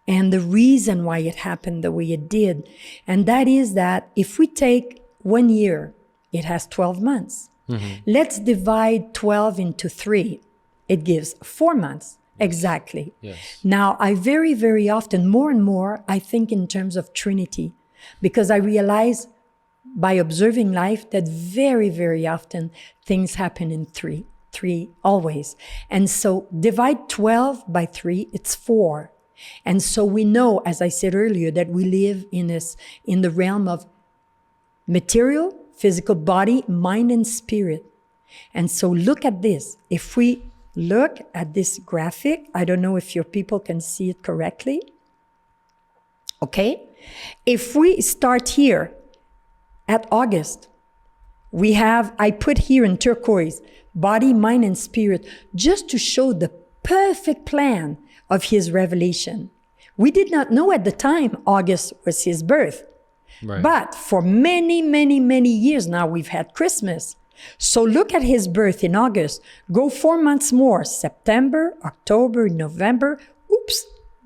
and the reason why it happened the way it did. And that is that if we take 1 year it has 12 months. Let's divide 12 into 3. It gives 4 months. Exactly. Yes. Now, I very, very often, more and more, I think in terms of Trinity, because I realize by observing life that very, very often things happen in 3 always. And so divide 12 by 3, it's 4. And so we know, as I said earlier, that we live in the realm of material, physical body, mind, and spirit. And so look at this. If we look at this graphic, I don't know if your people can see it correctly. Okay? If we start here at August, we have, I put here in turquoise, body, mind, and spirit, just to show the perfect plan of his revelation. We did not know at the time August was his birth. Right. But for many, many, many years now, we've had Christmas. So look at his birth in August. Go 4 months more, September, October, November,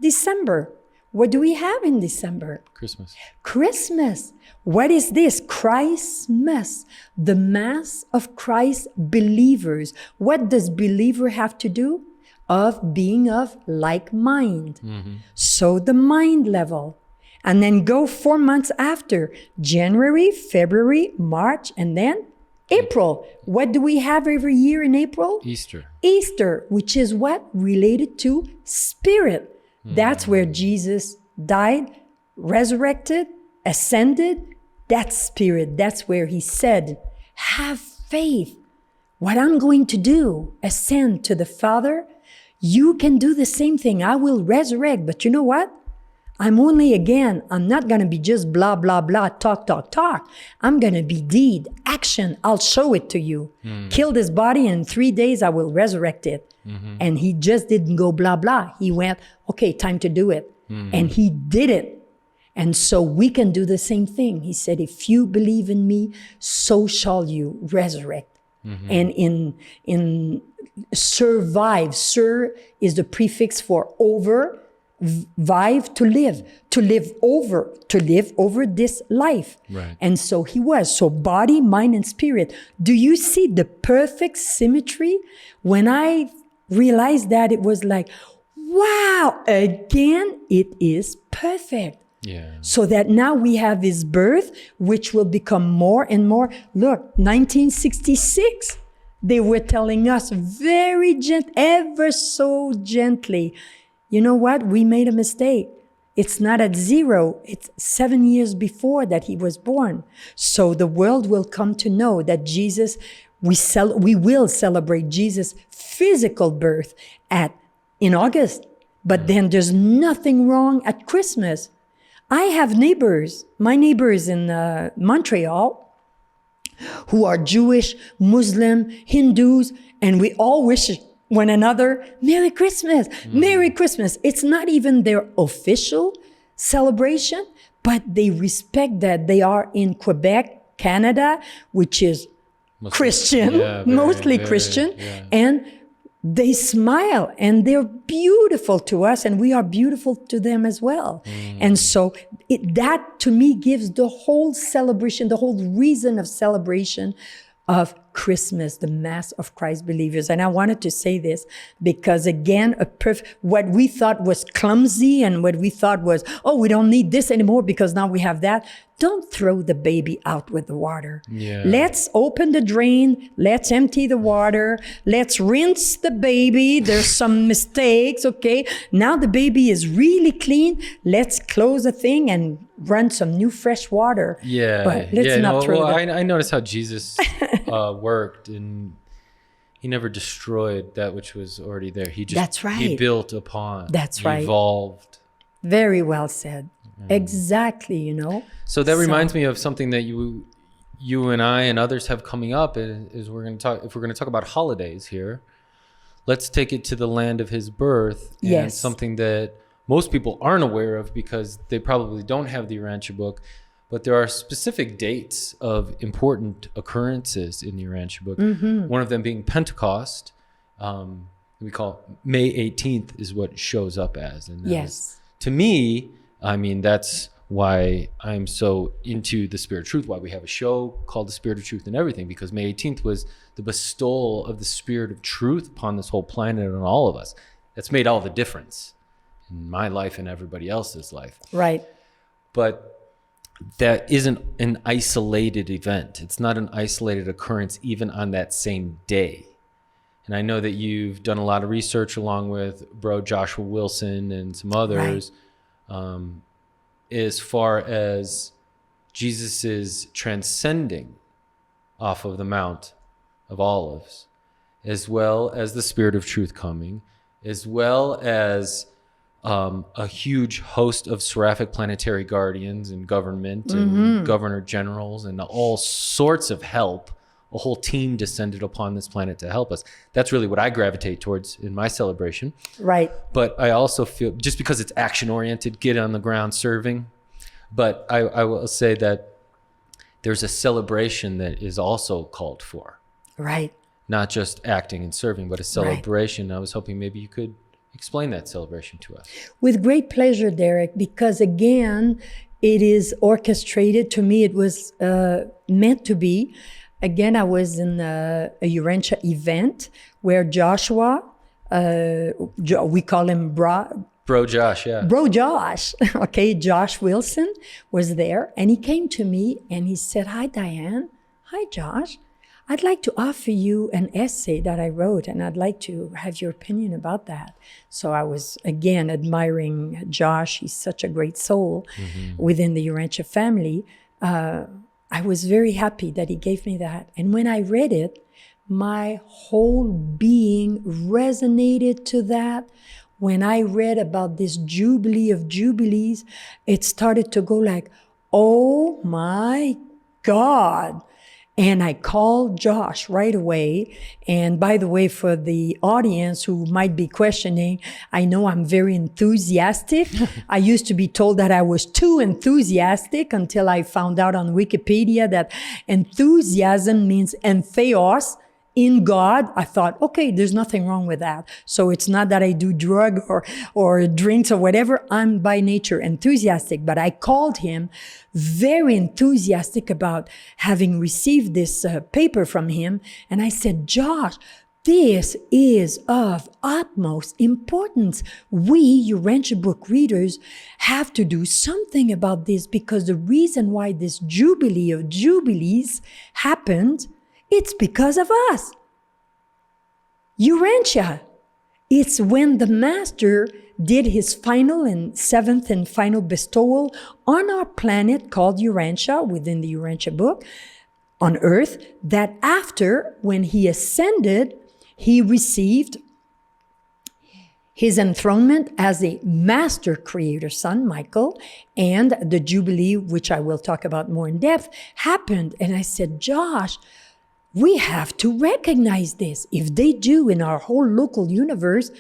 December. What do we have in December? Christmas. Christmas. What is this? Christmas. The Mass of Christ believers. What does believer have to do? Of being of like mind. So the mind level. And then go 4 months after, January, February, March, and then April. What do we have every year in April? Easter. Easter, which is what? Related to spirit. That's where Jesus died, resurrected, ascended. That's spirit. That's where he said, have faith. What I'm going to do, ascend to the Father, you can do the same thing. I will resurrect. But you know what? I'm not going to be just blah, blah, blah, talk, talk, talk. I'm going to be deed, action. I'll show it to you. Kill this body and in 3 days I will resurrect it. And he just didn't go blah, blah. He went, okay, time to do it. And he did it. And so we can do the same thing. He said, if you believe in me, so shall you resurrect. And in survive, sur is the prefix for over, vive, to live over this life. Right. And so he was. So body, mind, and spirit. Do you see the perfect symmetry? When I realized that, it was like, wow, again, it is perfect. Yeah. So that now we have his birth, which will become more and more. Look, 1966, they were telling us very ever so gently, you know what? We made a mistake. It's not at 0. It's 7 years before that he was born. So the world will come to know that Jesus, we will celebrate Jesus' physical birth in August. But then there's nothing wrong at Christmas. I have my neighbors in Montreal, who are Jewish, Muslim, Hindus, and we all wish one another Merry Christmas, Merry Christmas. It's not even their official celebration, but they respect that they are in Quebec, Canada, which is Christian, mostly Christian, and they smile and they're beautiful to us and we are beautiful to them as well. And so that to me gives the whole celebration, the whole reason of celebration of Christmas, the Mass of Christ believers. And I wanted to say this because, again, what we thought was clumsy and what we thought was, oh, we don't need this anymore because now we have that. Don't throw the baby out with the water. Yeah. Let's open the drain. Let's empty the water. Let's rinse the baby. There's some mistakes, okay? Now the baby is really clean. Let's close the thing and run some new fresh water. Yeah. But let's not throw I noticed how Jesus worked, and he never destroyed that which was already there. He just That's right. He built upon. That's right. Evolved. Very well said. Exactly, So that reminds me of something that you and I and others have coming up is we're going to talk about holidays here. Let's take it to the land of his birth. And yes. Something that most people aren't aware of because they probably don't have the Urantia book, but there are specific dates of important occurrences in the Urantia book. One of them being Pentecost. We call May 18th is what it shows up as. And yes. To me, I mean, that's why I'm so into the Spirit of Truth, why we have a show called The Spirit of Truth and everything, because May 18th was the bestowal of the Spirit of Truth upon this whole planet and all of us. That's made all the difference in my life and everybody else's life. Right. But that isn't an isolated event. It's not an isolated occurrence even on that same day. And I know that you've done a lot of research along with Bro Joshua Wilson and some others, as far as Jesus's transcending off of the Mount of Olives, as well as the Spirit of Truth coming, as well as a huge host of seraphic planetary guardians and government and governor generals and all sorts of help. A whole team descended upon this planet to help us. That's really what I gravitate towards in my celebration. Right. But I also feel, just because it's action-oriented, get on the ground serving, but I will say that there's a celebration that is also called for. Right. Not just acting and serving, but a celebration. Right. I was hoping maybe you could explain that celebration to us. With great pleasure, Derek, because again, it is orchestrated. To me, it was meant to be. Again, I was in a Urantia event where Joshua, we call him Bro Josh, yeah. Bro Josh, okay, Josh Wilson was there. And he came to me and he said, "Hi, Diane. Hi, Josh. I'd like to offer you an essay that I wrote, and I'd like to have your opinion about that." So I was, again, admiring Josh. He's such a great soul within the Urantia family. I was very happy that he gave me that. And when I read it, my whole being resonated to that. When I read about this Jubilee of Jubilees, it started to go like, oh my God. And I called Josh right away. And by the way, for the audience who might be questioning, I know I'm very enthusiastic. I used to be told that I was too enthusiastic until I found out on Wikipedia that enthusiasm means entheos, in God. I thought, okay, there's nothing wrong with that. So it's not that I do drug or drinks or whatever. I'm by nature enthusiastic, but I called him very enthusiastic about having received this paper from him. And I said, "Josh, this is of utmost importance. We, Urantia book readers, have to do something about this, because the reason why this Jubilee of Jubilees happened, it's because of us. Urantia. It's when the Master did his final and seventh and final bestowal on our planet called Urantia, within the Urantia book, on Earth, that after, when he ascended, he received his enthronement as a master creator son, Michael, and the Jubilee, which I will talk about more in depth, happened. And I said, "Josh, we have to recognize this. If they do in our whole local universe,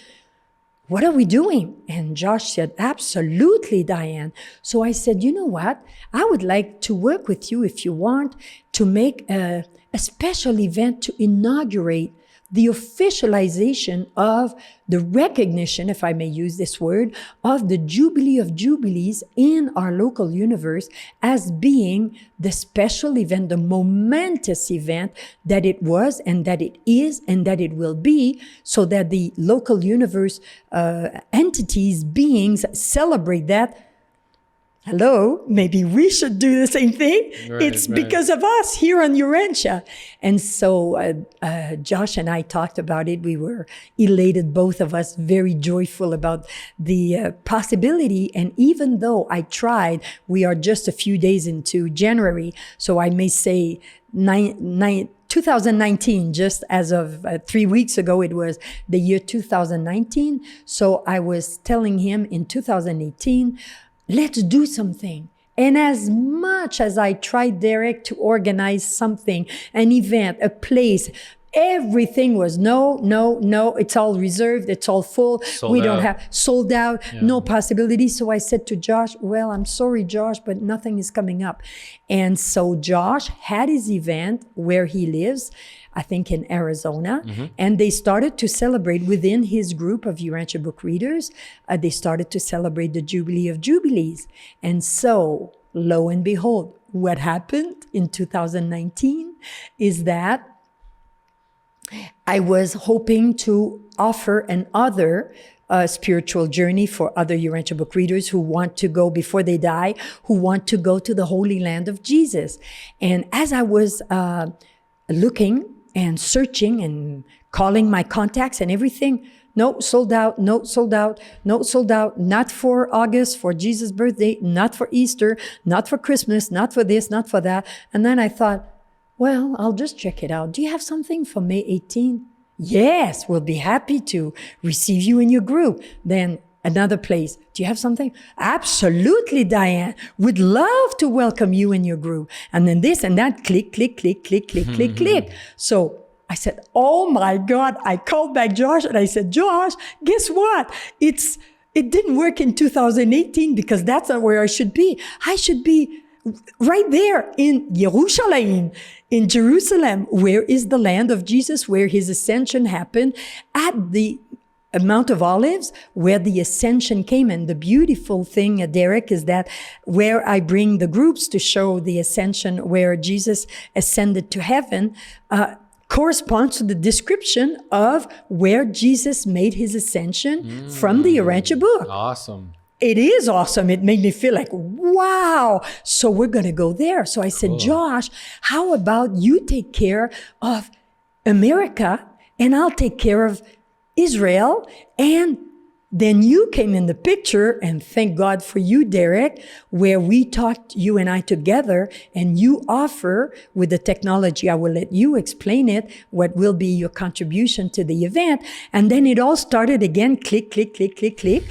what are we doing?" And Josh said, "Absolutely, Diane." So I said, "You know what? I would like to work with you, if you want, to make a special event to inaugurate the officialization of the recognition, if I may use this word, of the Jubilee of Jubilees in our local universe as being the special event, the momentous event that it was and that it is and that it will be, so that the local universe entities, beings celebrate that. Hello, maybe we should do the same thing. Right, it's because of us here on Urantia. And so Josh and I talked about it. We were elated, both of us, very joyful about the possibility. And even though I tried, we are just a few days into January, so I may say 2019, just as of 3 weeks ago, it was the year 2019. So I was telling him in 2018, let's do something. And as much as I tried, Derek, to organize something, an event, a place, Everything was no, it's all reserved, it's all full. We don't have sold out, no possibility. So I said to Josh, well, I'm sorry, Josh, but nothing is coming up. And so Josh had his event where he lives, I think in Arizona, and they started to celebrate within his group of Urantia book readers. They started to celebrate the Jubilee of Jubilees. And so, lo and behold, what happened in 2019 is that I was hoping to offer another spiritual journey for other Urantia book readers who want to go before they die, who want to go to the Holy Land of Jesus. And as I was looking and searching and calling my contacts and everything, no, sold out, no, sold out, no, sold out, not for August, for Jesus' birthday, not for Easter, not for Christmas, not for this, not for that. And then I thought, well, I'll just check it out. Do you have something for May 18? Yes, we'll be happy to receive you in your group. Then another place. Do you have something? Absolutely, Diane. Would love to welcome you in your group. And then this and that, click, click, click, click, click, click, click. So I said, oh my God. I called back Josh and I said, Josh, guess what? It didn't work in 2018 because that's not where I should be. I should be right there in Jerusalem, in Jerusalem, where is the land of Jesus, where his ascension happened, at the Mount of Olives, where the ascension came. And the beautiful thing, Derek, is that where I bring the groups to show the ascension, where Jesus ascended to heaven, corresponds to the description of where Jesus made his ascension from the Urantia book. Awesome. It is awesome. It made me feel like, wow. So we're going to go there. So I said, Josh, how about you take care of America and I'll take care of Israel? And then you came in the picture, and thank God for you, Derek, where we talked, you and I together, and you offer with the technology. I will let you explain it, what will be your contribution to the event. And then it all started again, click, click, click, click, click.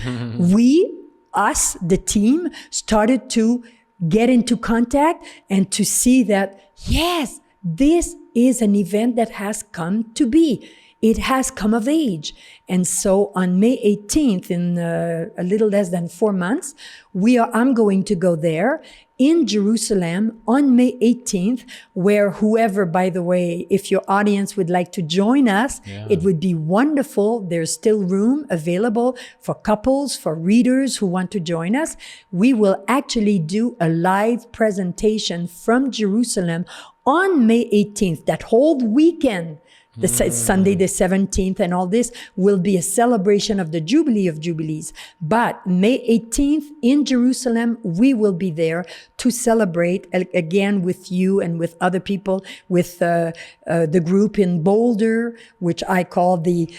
Us, the team, started to get into contact and to see that, yes, this is an event that has come to be. It has come of age. And so on May 18th, in a little less than 4 months, I'm going to go there in Jerusalem on May 18th, where whoever, by the way, if your audience would like to join us, it would be wonderful. There's still room available for couples, for readers who want to join us. We will actually do a live presentation from Jerusalem on May 18th, that whole weekend. The Sunday the 17th and all this will be a celebration of the Jubilee of Jubilees. But May 18th in Jerusalem, we will be there to celebrate again with you and with other people, with the group in Boulder, which I call the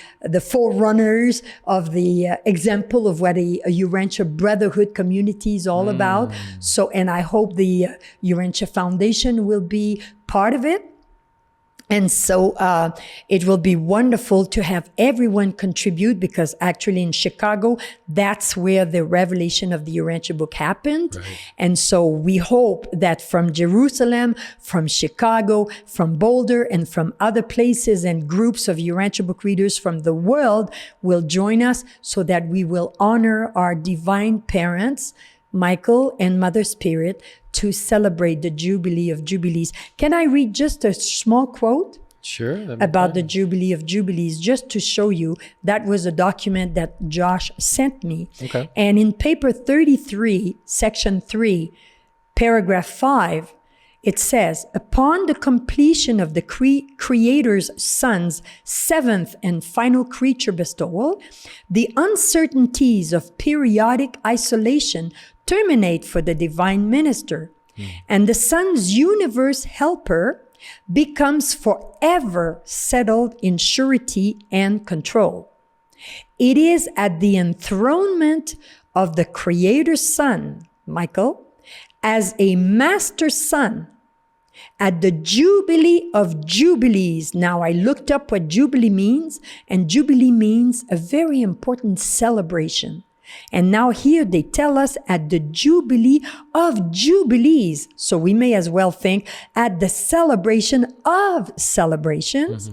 forerunners of the example of what a Urantia brotherhood community is all about. So, and I hope the Urantia Foundation will be part of it. And so it will be wonderful to have everyone contribute, because actually in Chicago, that's where the revelation of the Urantia book happened. Right. And so we hope that from Jerusalem, from Chicago, from Boulder, and from other places and groups of Urantia book readers from the world will join us, so that we will honor our divine parents, Michael and Mother Spirit, to celebrate the Jubilee of Jubilees. Can I read just a small quote? Sure. About the Jubilee of Jubilees, just to show you. That was a document that Josh sent me. Okay. And in paper 33, section 3, paragraph 5, it says, upon the completion of the Creator's Son's seventh and final creature bestowal, the uncertainties of periodic isolation terminate for the divine minister, and the Son's universe helper becomes forever settled in surety and control. It is at the enthronement of the Creator's Son, Michael, as a master son, at the Jubilee of Jubilees. Now, I looked up what Jubilee means, and Jubilee means a very important celebration. And now here they tell us at the Jubilee of Jubilees. So we may as well think at the celebration of celebrations.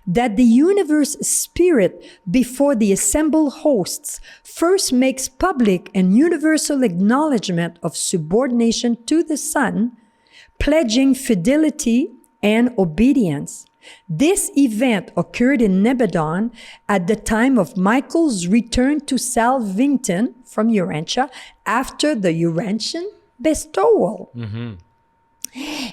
that the universe spirit before the assembled hosts first makes public and universal acknowledgement of subordination to the Son, pledging fidelity and obedience. This event occurred in Nebadon at the time of Michael's return to Salvington from Urantia after the Urantian bestowal.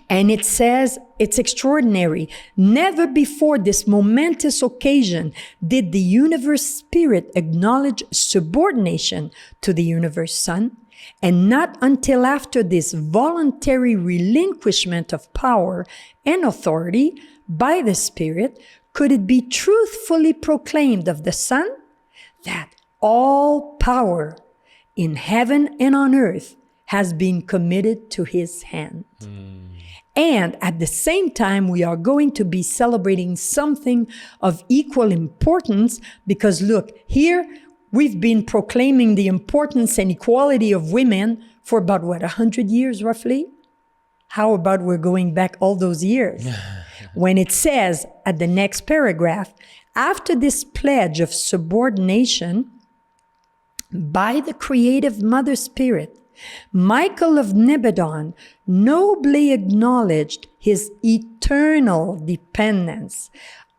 And it says, it's extraordinary. Never before this momentous occasion did the universe spirit acknowledge subordination to the universe Son, and not until after this voluntary relinquishment of power and authority by the Spirit could it be truthfully proclaimed of the Son that all power in heaven and on earth has been committed to his hand. And at the same time, we are going to be celebrating something of equal importance because look, here we've been proclaiming the importance and equality of women for about, 100 years roughly? How about we're going back all those years? When it says at the next paragraph, after this pledge of subordination by the creative Mother Spirit, Michael of Nebadon nobly acknowledged his eternal dependence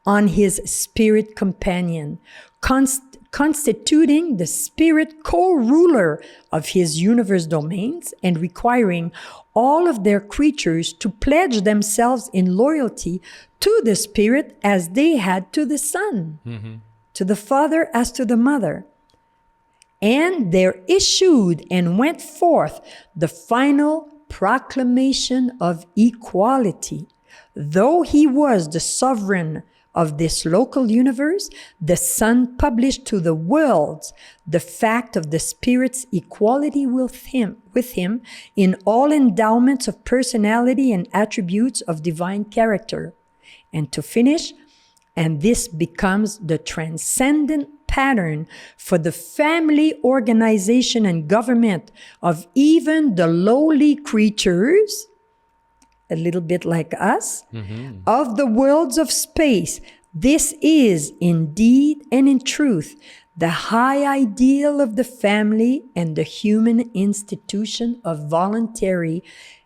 on his spirit companion, constituting the spirit co-ruler of his universe domains and requiring all of their creatures to pledge themselves in loyalty to the Spirit as they had to the Son, to the Father as to the Mother. And there issued and went forth the final proclamation of equality. Though he was the sovereign of this local universe, the Son published to the worlds the fact of the Spirit's equality with him in all endowments of personality and attributes of divine character. And to finish, and this becomes the transcendent pattern for the family organization and government of even the lowly creatures, a little bit like us, of the worlds of space. This is indeed and in truth the high ideal of the family and the human institution of voluntary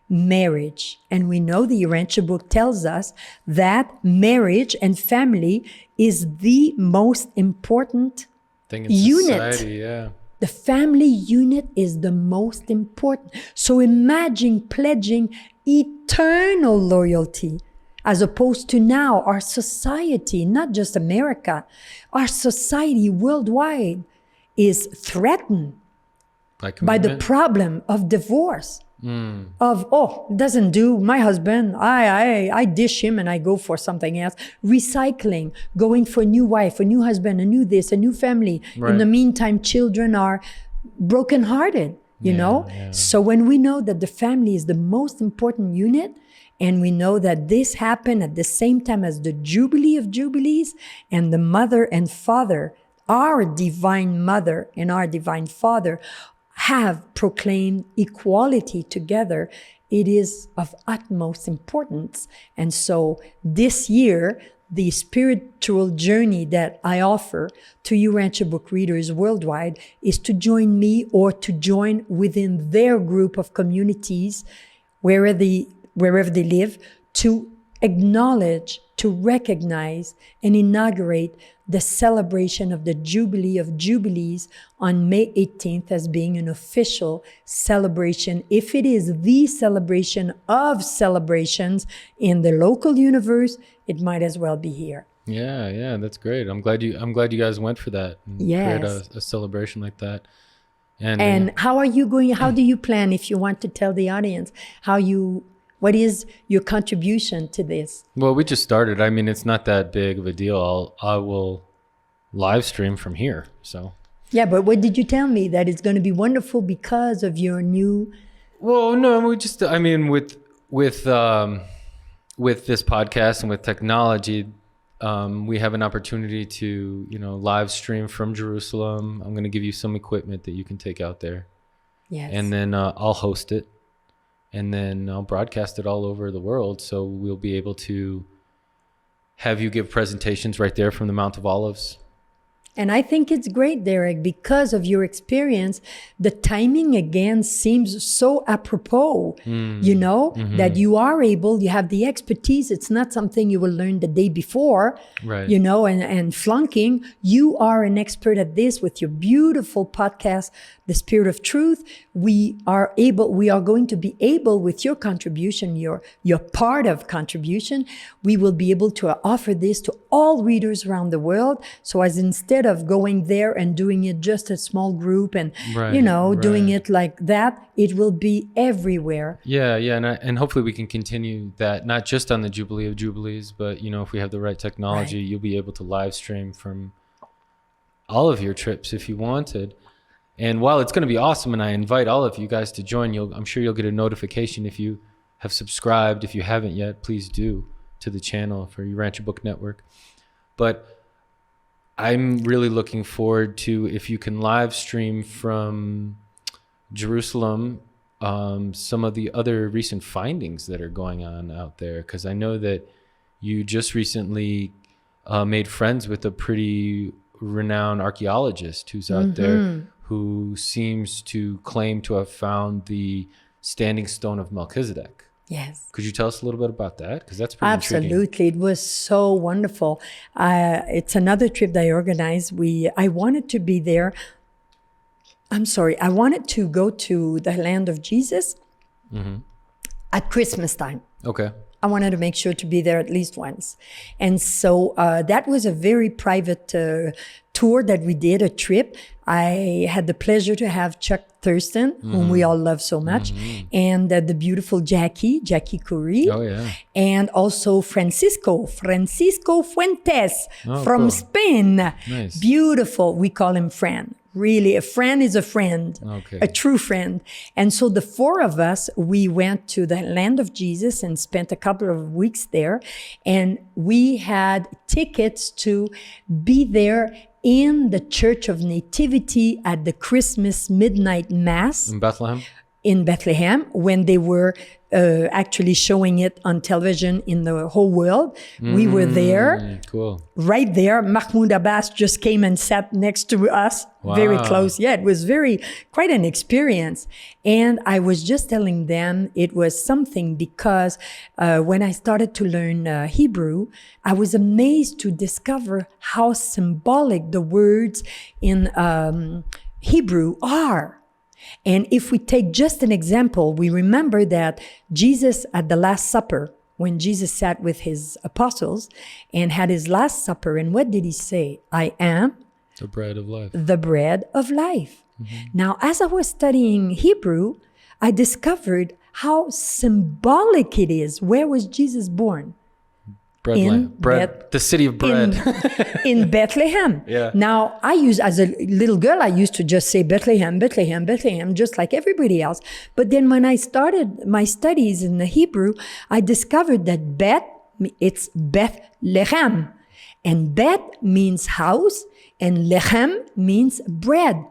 marriage. And we know the Urantia book tells us that marriage and family is the most important thing in unit. Society, yeah. The family unit is the most important. So imagine pledging eternal loyalty as opposed to now our society, not just America, our society worldwide is threatened by the problem of divorce. Doesn't do, my husband, I dish him and I go for something else. Recycling, going for a new wife, a new husband, a new this, a new family. Right. In the meantime, children are brokenhearted, you know? Yeah. So when we know that the family is the most important unit, and we know that this happened at the same time as the Jubilee of Jubilees and the Mother and Father, our Divine Mother and our Divine Father, have proclaimed equality together, it is of utmost importance. And so this year, the spiritual journey that I offer to Urantia book readers worldwide is to join me or to join within their group of communities, wherever they live, to acknowledge, to recognize, and inaugurate the celebration of the Jubilee of Jubilees on May 18th as being an official celebration. If it is the celebration of celebrations in the local universe, it might as well be here. Yeah, that's great. I'm glad you guys went for that. And yes. create a celebration like that. And how are you going? How do you plan, if you want to tell the audience, what is your contribution to this? Well, we just started. I mean, it's not that big of a deal. I will live stream from here. So. Yeah, but what did you tell me? That it's going to be wonderful because of your new. Well, no, with this podcast and with technology, we have an opportunity to, live stream from Jerusalem. I'm going to give you some equipment that you can take out there. Yes. And then I'll host it. And then I'll broadcast it all over the world. So we'll be able to have you give presentations right there from the Mount of Olives. And I think it's great, Derek, because of your experience. The timing again seems so apropos, that you are able, you have the expertise. It's not something you will learn the day before, right. And flunking. You are an expert at this with your beautiful podcast, The Spirit of Truth. We are going to be able, with your contribution, your part of contribution, we will be able to offer this to all readers around the world. So as instead of going there and doing it just a small group and, doing it like that, it will be everywhere. Yeah. And hopefully we can continue that, not just on the Jubilee of Jubilees, but, if we have the right technology, you'll be able to live stream from all of your trips if you wanted. And while it's going to be awesome, and I invite all of you guys to join, I'm sure you'll get a notification if you have subscribed. If you haven't yet, please do, to the channel for Urantia Book Network. But I'm really looking forward to, if you can live stream from Jerusalem, some of the other recent findings that are going on out there. Because I know that you just recently made friends with a pretty renowned archaeologist who's out there, who seems to claim to have found the standing stone of Melchizedek. Yes. Could you tell us a little bit about that? Because that's pretty Absolutely. It was so wonderful. It's another trip that I organized. I wanted to be there. I wanted to go to the land of Jesus at Christmas time. Okay. I wanted to make sure to be there at least once. And so that was a very private tour that we did, a trip. I had the pleasure to have Chuck Thurston, whom we all love so much, and the beautiful Jackie Curry. Oh, yeah. And also Francisco Fuentes from cool. Spain. Nice. Beautiful. We call him Fran. Really, a friend is a friend, okay. A true friend. And so the four of us, we went to the land of Jesus and spent a couple of weeks there. And we had tickets to be there in the Church of Nativity at the Christmas midnight mass. In Bethlehem, when they were actually showing it on television in the whole world. We were there. Cool. Right there. Mahmoud Abbas just came and sat next to us, very close. Yeah, it was quite an experience. And I was just telling them it was something because when I started to learn Hebrew, I was amazed to discover how symbolic the words in Hebrew are. And if we take just an example, we remember that Jesus at the Last Supper, when Jesus sat with his apostles and had his Last Supper, and what did he say? I am the bread of life. The bread of life. Now, as I was studying Hebrew, I discovered how symbolic it is. Where was Jesus born? The city of bread. In Bethlehem. Yeah. Now, as a little girl, I used to just say Bethlehem, Bethlehem, Bethlehem, just like everybody else. But then when I started my studies in the Hebrew, I discovered that it's Bethlehem. And Bet means house, and Lechem means bread.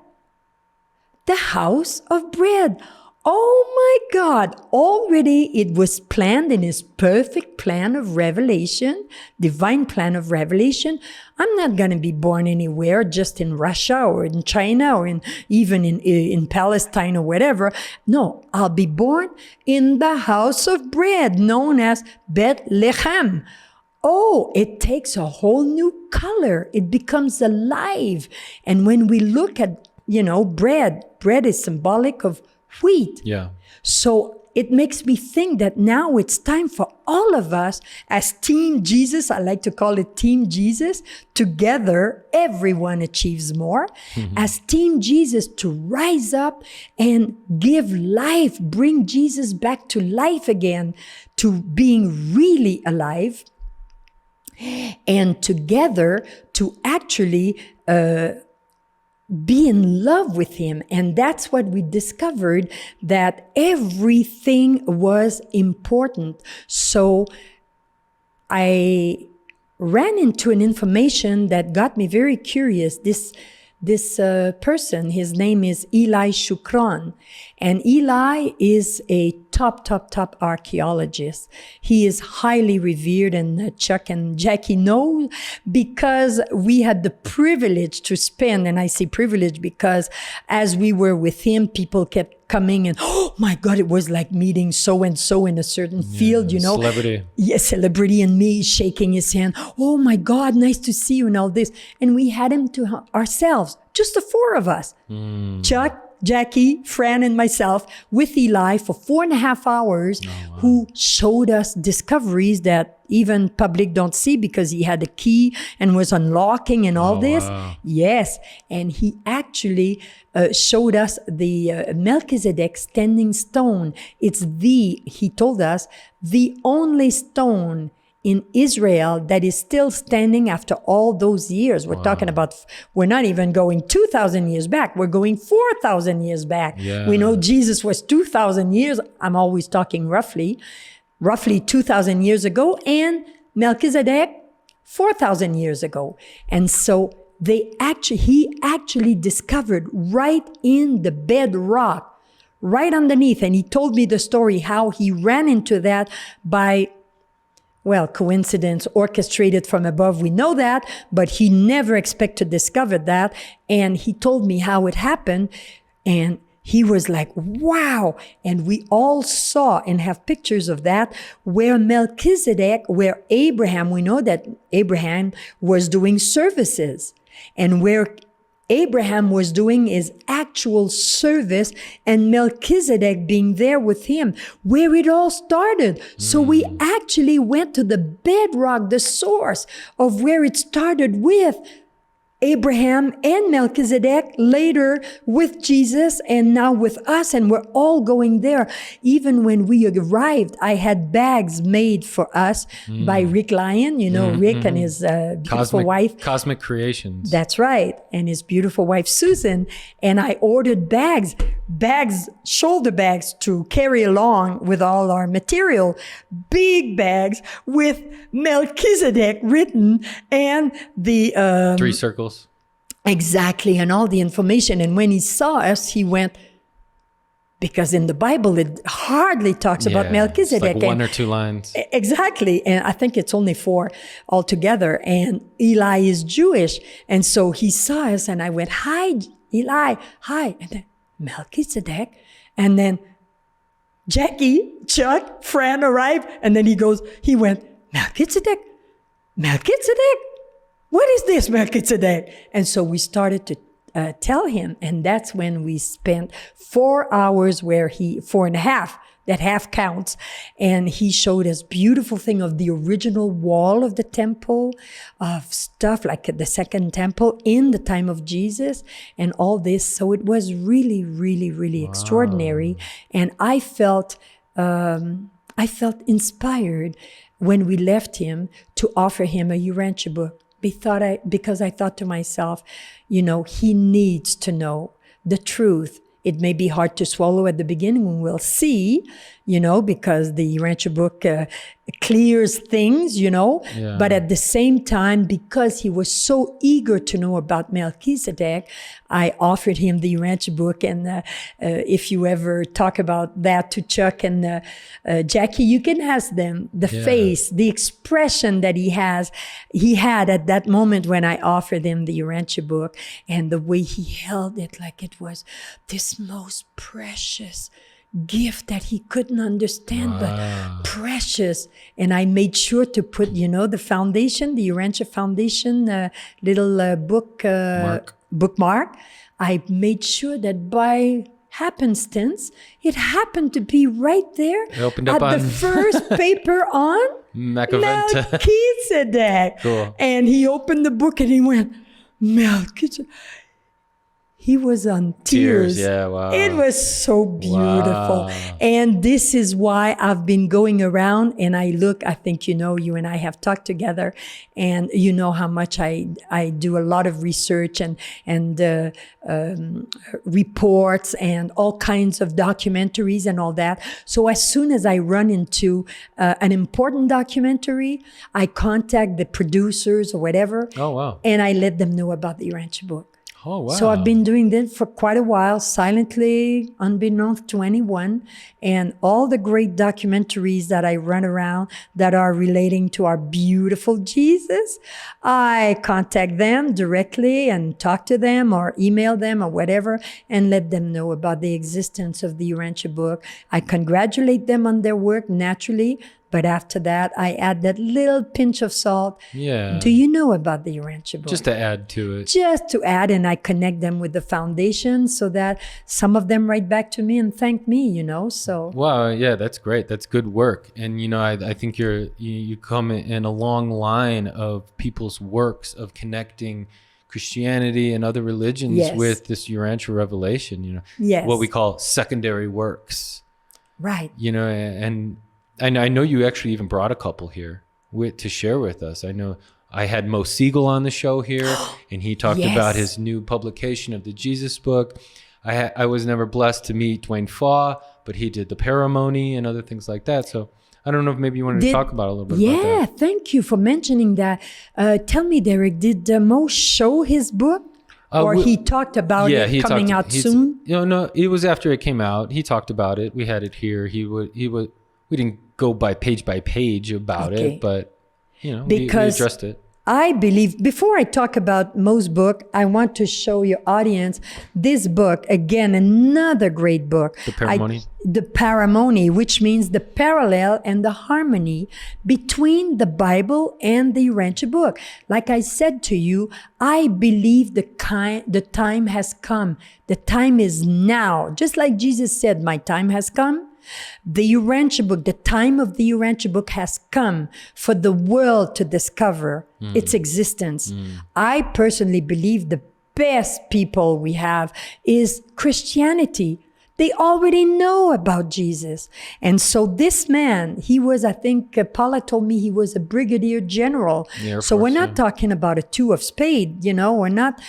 The house of bread. Oh my God, already it was planned in his perfect plan of revelation, divine plan of revelation. I'm not going to be born anywhere, just in Russia or in China or even in Palestine or whatever. No, I'll be born in the house of bread known as Bethlehem. Oh, it takes a whole new color. It becomes alive. And when we look at, bread is symbolic of wheat. Yeah. So it makes me think that now it's time for all of us as Team Jesus, I like to call it Team Jesus, together everyone achieves more, as Team Jesus to rise up and give life, bring Jesus back to life again, to being really alive, and together to actually be in love with him. And that's what we discovered, that everything was important. So I ran into an information that got me very curious. this person. His name is Eli Shukran. And Eli is a top archaeologist. He is highly revered, and Chuck and Jackie know, because we had the privilege to spend, and I say privilege because as we were with him, people kept coming and, oh my God, it was like meeting so-and-so in a certain field, you know. Celebrity. Yes, celebrity, and me shaking his hand. Oh my God, nice to see you and all this. And we had him to ourselves, just the four of us. Chuck, Jackie, Fran, and myself with Eli for 4.5 hours, who showed us discoveries that even public don't see, because he had a key and was unlocking and all this. Wow. Yes. And he actually showed us the Melchizedek standing stone. It's he told us, the only stone in Israel that is still standing after all those years. We're talking about, we're not even going 2,000 years back. We're going 4,000 years back. Yeah. We know Jesus was 2,000 years. I'm always talking roughly 2,000 years ago, and Melchizedek 4,000 years ago. And so he actually discovered right in the bedrock, right underneath. And he told me the story how he ran into that by, well, coincidence, orchestrated from above. We know that, but he never expected to discover that. And he told me how it happened. And he was like, wow. And we all saw and have pictures of that, where Melchizedek, where Abraham, we know that Abraham was doing services, and where Abraham was doing his actual service, and Melchizedek being there with him, where it all started. So we actually went to the bedrock, the source of where it started with Abraham and Melchizedek, later with Jesus, and now with us, and we're all going there. Even when we arrived, I had bags made for us by Rick Lyon, you know, Rick and his beautiful wife. Cosmic Creations. That's right. And his beautiful wife, Susan. And I ordered bags, shoulder bags to carry along with all our material, big bags with Melchizedek written, and the 3 circles. Exactly, and all the information. And when he saw us, he went, because in the Bible, it hardly talks about Melchizedek. It's like 1 or 2 lines. Exactly. And I think it's only 4 altogether. And Eli is Jewish. And so he saw us, and I went, hi, Eli, hi. And then Melchizedek. And then Jackie, Chuck, Fran arrived. And then he went, Melchizedek? What is this, Melchizedek? And so we started to tell him. And that's when we spent 4 hours 4.5, that half counts. And he showed us beautiful thing of the original wall of the temple, of stuff like the second temple in the time of Jesus, and all this. So it was really, really, really extraordinary. And I felt inspired when we left him to offer him a Urantia book. Because I thought to myself, you know, he needs to know the truth. It may be hard to swallow at the beginning. We'll see, you know, because the Urantia book clears things, you know. Yeah. But at the same time, because he was so eager to know about Melchizedek, I offered him the Urantia book. And if you ever talk about that to Chuck and Jackie, you can ask them the face, the expression that he had at that moment when I offered him the Urantia book, and the way he held it like it was this most precious gift that he couldn't understand, but precious. And I made sure to put, you know, the foundation, the Urantia Foundation little bookmark. I made sure that by happenstance, it happened to be right there at the first paper on Melchizedek. Cool. And he opened the book and he went, Melchizedek. He was on tears. Yeah, wow. It was so beautiful. Wow. And this is why I've been going around and I think, you know, you and I have talked together, and you know how much I do a lot of research and reports and all kinds of documentaries and all that. So as soon as I run into an important documentary, I contact the producers or whatever. Oh, wow. And I let them know about the Urantia book. Oh, wow. So I've been doing this for quite a while, silently, unbeknownst to anyone. And all the great documentaries that I run around that are relating to our beautiful Jesus, I contact them directly and talk to them or email them or whatever and let them know about the existence of the Urantia book. I congratulate them on their work naturally. But after that, I add that little pinch of salt. Yeah. Do you know about the Urantia book? Just to add to it. Just to add, and I connect them with the foundation so that some of them write back to me and thank me, so. Wow, yeah, that's great. That's good work. And, I think you come in a long line of people's works of connecting Christianity and other religions Yes. with this Urantia revelation, Yes. what we call secondary works, Right. And I know you actually even brought a couple here to share with us. I know I had Mo Siegel on the show here, and he talked Yes. about his new publication of the Jesus book. I was never blessed to meet Dwayne Faw, but he did the Paramony and other things like that. So I don't know if maybe you wanted to talk about a little bit about Yeah, that. thank you for mentioning that. Tell me, Derek, did Mo show his book? Or he talked about it coming out soon? No, it was after it came out. He talked about it. We had it here. We didn't go by page about it, but we addressed it. I believe, before I talk about Mo's book, I want to show your audience this book. Again, another great book. The Paramony? The Paramony, which means the parallel and the harmony between the Bible and the Urantia book. Like I said to you, I believe the time has come. The time is now. Just like Jesus said, my time has come. The Urantia book, the time of the Urantia book has come for the world to discover its existence. I personally believe the best people we have is Christianity. They already know about Jesus. And so this man, he was, I think, Paula told me he was a brigadier general. So we're not talking about a two of spade, We're not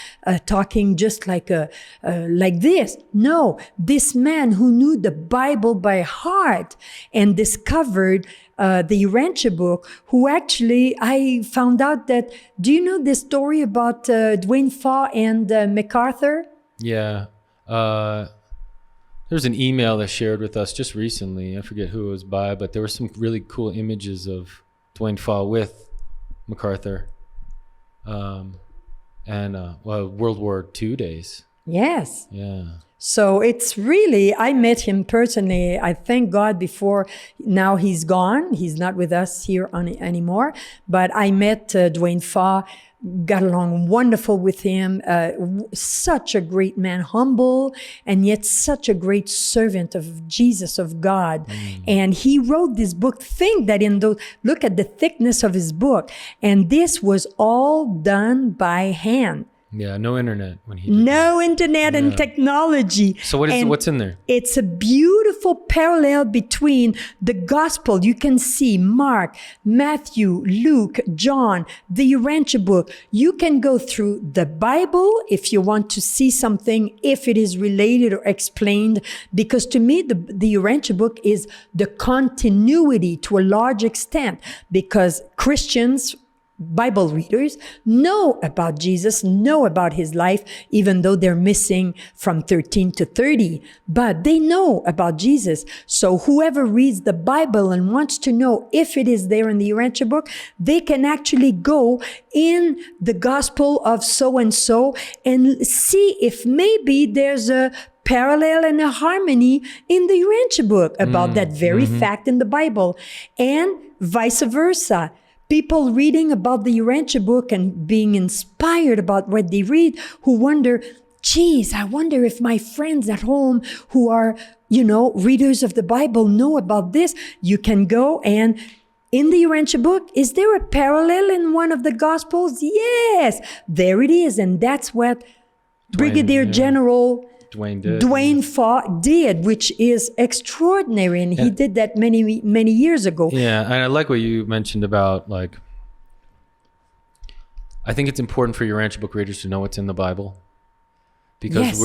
talking just like this. No, this man who knew the Bible by heart and discovered the Urantia book, who actually, I found out that, do you know this story about Dwayne Faw and MacArthur? Yeah. There was an email that shared with us just recently. I forget who it was by, but there were some really cool images of Dwayne Faw with MacArthur and World War II days. Yes. Yeah. So it's really, I met him personally. I thank God before, now he's gone. He's not with us here anymore. But I met Dwayne Faw, got along wonderful with him. Such a great man, humble, and yet such a great servant of Jesus, of God. And he wrote this book. Think that look at the thickness of his book. And this was all done by hand. Yeah, no internet when he did No internet and technology. So what's in there? It's a beautiful parallel between the gospel. You can see Mark, Matthew, Luke, John, the Urantia book. You can go through the Bible if you want to see something, if it is related or explained. Because to me, the Urantia book is the continuity to a large extent, because Christians, Bible readers, know about Jesus, know about his life, even though they're missing from 13 to 30, but they know about Jesus. So whoever reads the Bible and wants to know if it is there in the Urantia book, they can actually go in the gospel of so-and-so and see if maybe there's a parallel and a harmony in the Urantia book about that very fact in the Bible, and vice versa. People reading about the Urantia book and being inspired about what they read, who wonder, geez, I wonder if my friends at home who are, readers of the Bible know about this. You can go and in the Urantia book, is there a parallel in one of the Gospels? Yes, there it is. And that's what Brigadier General Dwayne Faw did, which is extraordinary, and he did that many, many years ago. Yeah, and I like what you mentioned about, I think it's important for Urantia book readers to know what's in the Bible, because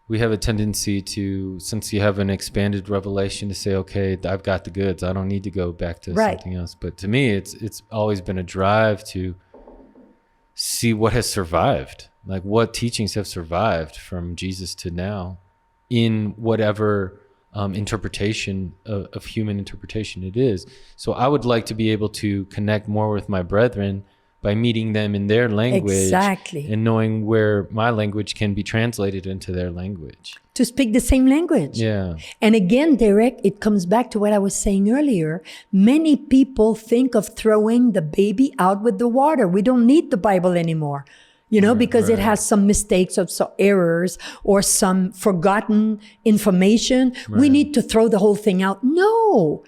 we have a tendency to, since you have an expanded revelation, to say, okay, I've got the goods. I don't need to go back to something else. But to me, it's always been a drive to see what has survived, like what teachings have survived from Jesus to now in whatever interpretation of human interpretation it is. So I would like to be able to connect more with my brethren by meeting them in their language. Exactly. And knowing where my language can be translated into their language. To speak the same language. Yeah. And again, Derek, it comes back to what I was saying earlier. Many people think of throwing the baby out with the water. We don't need the Bible anymore, because it has some mistakes or some errors or some forgotten information. Right. We need to throw the whole thing out. No,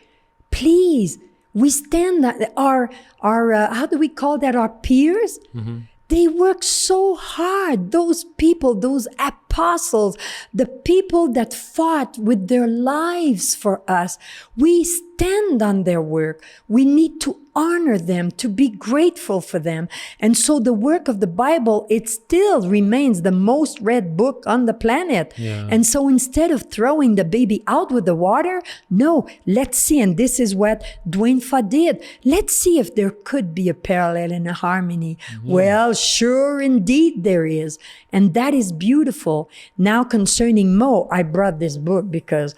please. We stand that our how do we call that? Our peers. Mm-hmm. They work so hard. Those people, those apostles, the people that fought with their lives for us. We stand on their work. We need to honor them, to be grateful for them. And so the work of the Bible, it still remains the most read book on the planet. Yeah. And so instead of throwing the baby out with the water, no, let's see. And this is what Dwayne Fa did. Let's see if there could be a parallel and a harmony. Mm-hmm. Well, sure indeed there is. And that is beautiful. Now concerning Mo, I brought this book because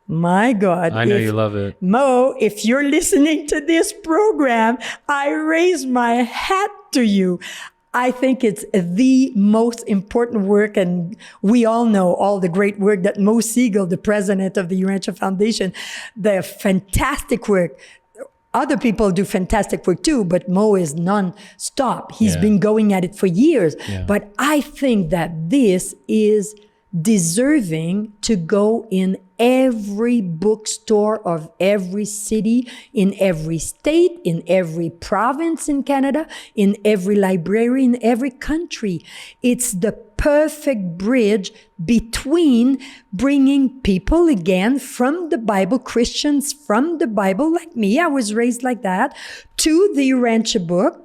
my God. I know you love it. Mo, if you're listening to this program, I raise my hat to you. I think it's the most important work, and we all know all the great work that Mo Siegel, the president of the Urantia Foundation, the fantastic work. Other people do fantastic work too, but Mo is non-stop. He's been going at it for years. Yeah. But I think that this is deserving to go in every bookstore of every city, in every state, in every province in Canada, in every library, in every country. It's the perfect bridge between bringing people again from the Bible, Christians from the Bible, like me, I was raised like that, to the Urantia book.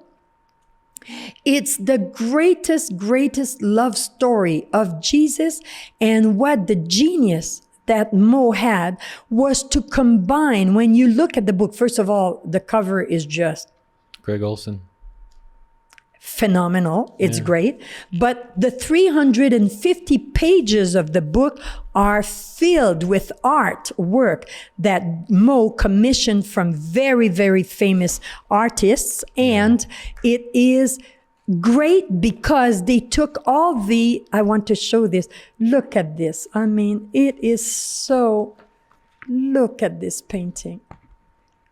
It's the greatest love story of Jesus, and what the genius that Mo had was to combine. When you look at the book, first of all, the cover is just Greg Olson. Phenomenal. It's great. But the 350 pages of the book are filled with artwork that Mo commissioned from very, very famous artists. And it is great because they took all the, I want to show this. Look at this. I mean, it is so, look at this painting.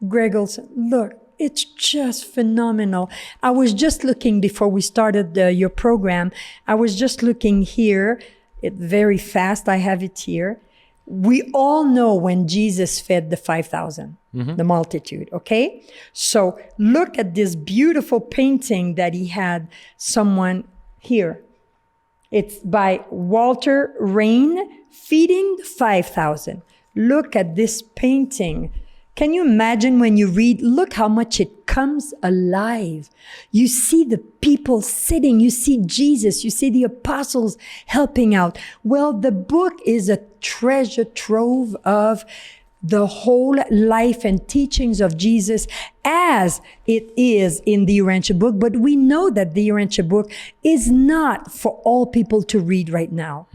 Greg Olson, look. It's just phenomenal. I was just looking before we started your program. I was just looking here. Very fast. I have it here. We all know when Jesus fed the 5,000, the multitude, okay? So look at this beautiful painting that he had someone here. It's by Walter Rain, Feeding the 5,000. Look at this painting. Can you imagine when you read, look how much it comes alive. You see the people sitting, you see Jesus, you see the apostles helping out. Well, the book is a treasure trove of the whole life and teachings of Jesus as it is in the Urantia book. But we know that the Urantia book is not for all people to read right now.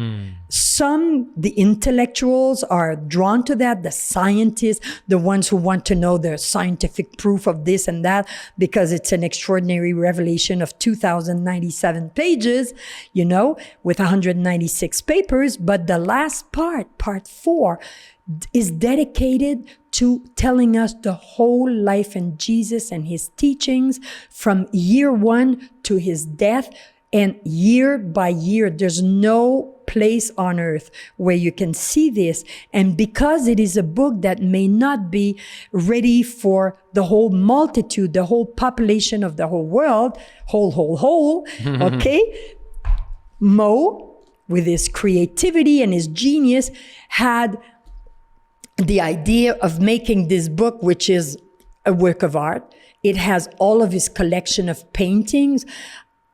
Some, the intellectuals are drawn to that, the scientists, the ones who want to know the scientific proof of this and that, because it's an extraordinary revelation of 2,097 pages, with 196 papers. But the last part 4, is dedicated to telling us the whole life in Jesus and his teachings from year 1 to his death, and year by year. There's no place on earth where you can see this. And because it is a book that may not be ready for the whole multitude, the whole population of the whole world, okay? Mo, with his creativity and his genius, had the idea of making this book, which is a work of art. It has all of his collection of paintings.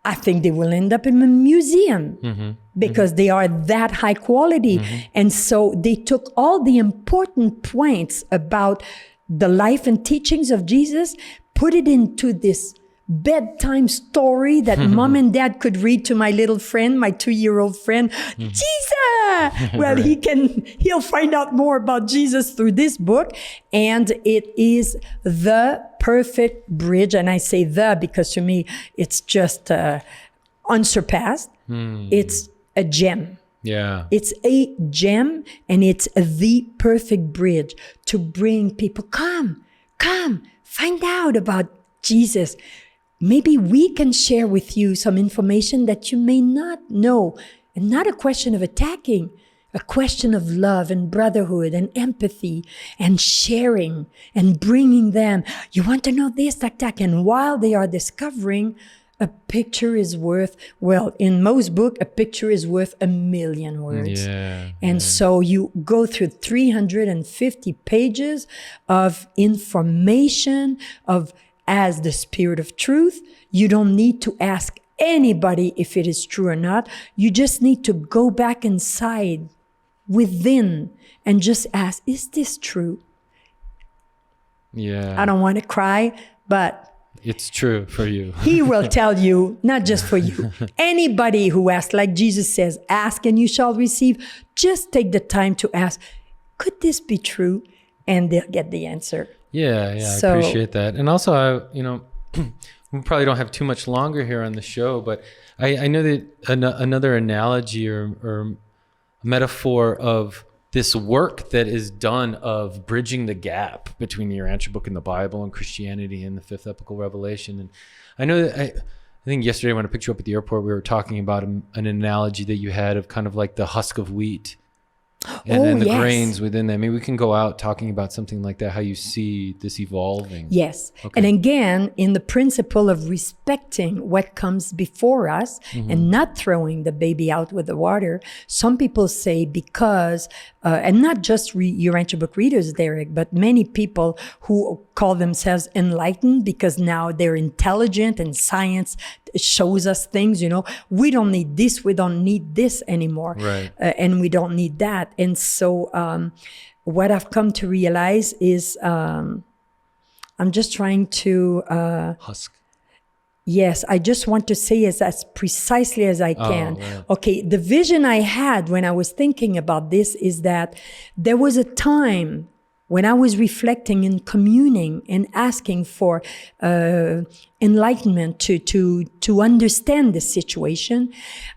I think they will end up in a museum because they are that high quality. And so they took all the important points about the life and teachings of Jesus, put it into this bedtime story that mom and dad could read to my little friend, my 2-year-old friend, Jesus. Well, he'll find out more about Jesus through this book. And it is the perfect bridge. And I say the because to me, it's just unsurpassed. It's a gem. Yeah. It's a gem, and it's the perfect bridge to bring people, come, find out about Jesus. Maybe we can share with you some information that you may not know. And not a question of attacking, a question of love and brotherhood and empathy and sharing and bringing them. You want to know this, tak. And while they are discovering, a picture is worth, well, in most books, a picture is worth 1,000,000 words. Yeah. And so you go through 350 pages of information, as the Spirit of Truth. You don't need to ask anybody if it is true or not. You just need to go back inside within and just ask, is this true? Yeah. I don't want to cry, but it's true for you. he will tell you, not just for you. Anybody who asks, like Jesus says, ask and you shall receive. Just take the time to ask, could this be true? And they'll get the answer. Yeah, So- I appreciate that. And also, we probably don't have too much longer here on the show, but I know that another analogy or metaphor of this work that is done of bridging the gap between the Urantia book and the Bible and Christianity and the fifth epochal revelation. And I know that I think yesterday when I picked you up at the airport, we were talking about an analogy that you had of kind of like the husk of wheat and the yes. grains within that. Maybe we can go out talking about something like that, how you see this evolving. Yes. Okay. And again, in the principle of respecting what comes before us and not throwing the baby out with the water, some people say because, and not just Urantia book readers, Derek, but many people who call themselves enlightened because now they're intelligent and science shows us things, we don't need this, we don't need this anymore. Right. And we don't need that. And so what I've come to realize is I'm just trying to... Husk. Yes, I just want to say it as precisely as I can. Right. Okay, the vision I had when I was thinking about this is that there was a time when I was reflecting and communing and asking for enlightenment to understand the situation.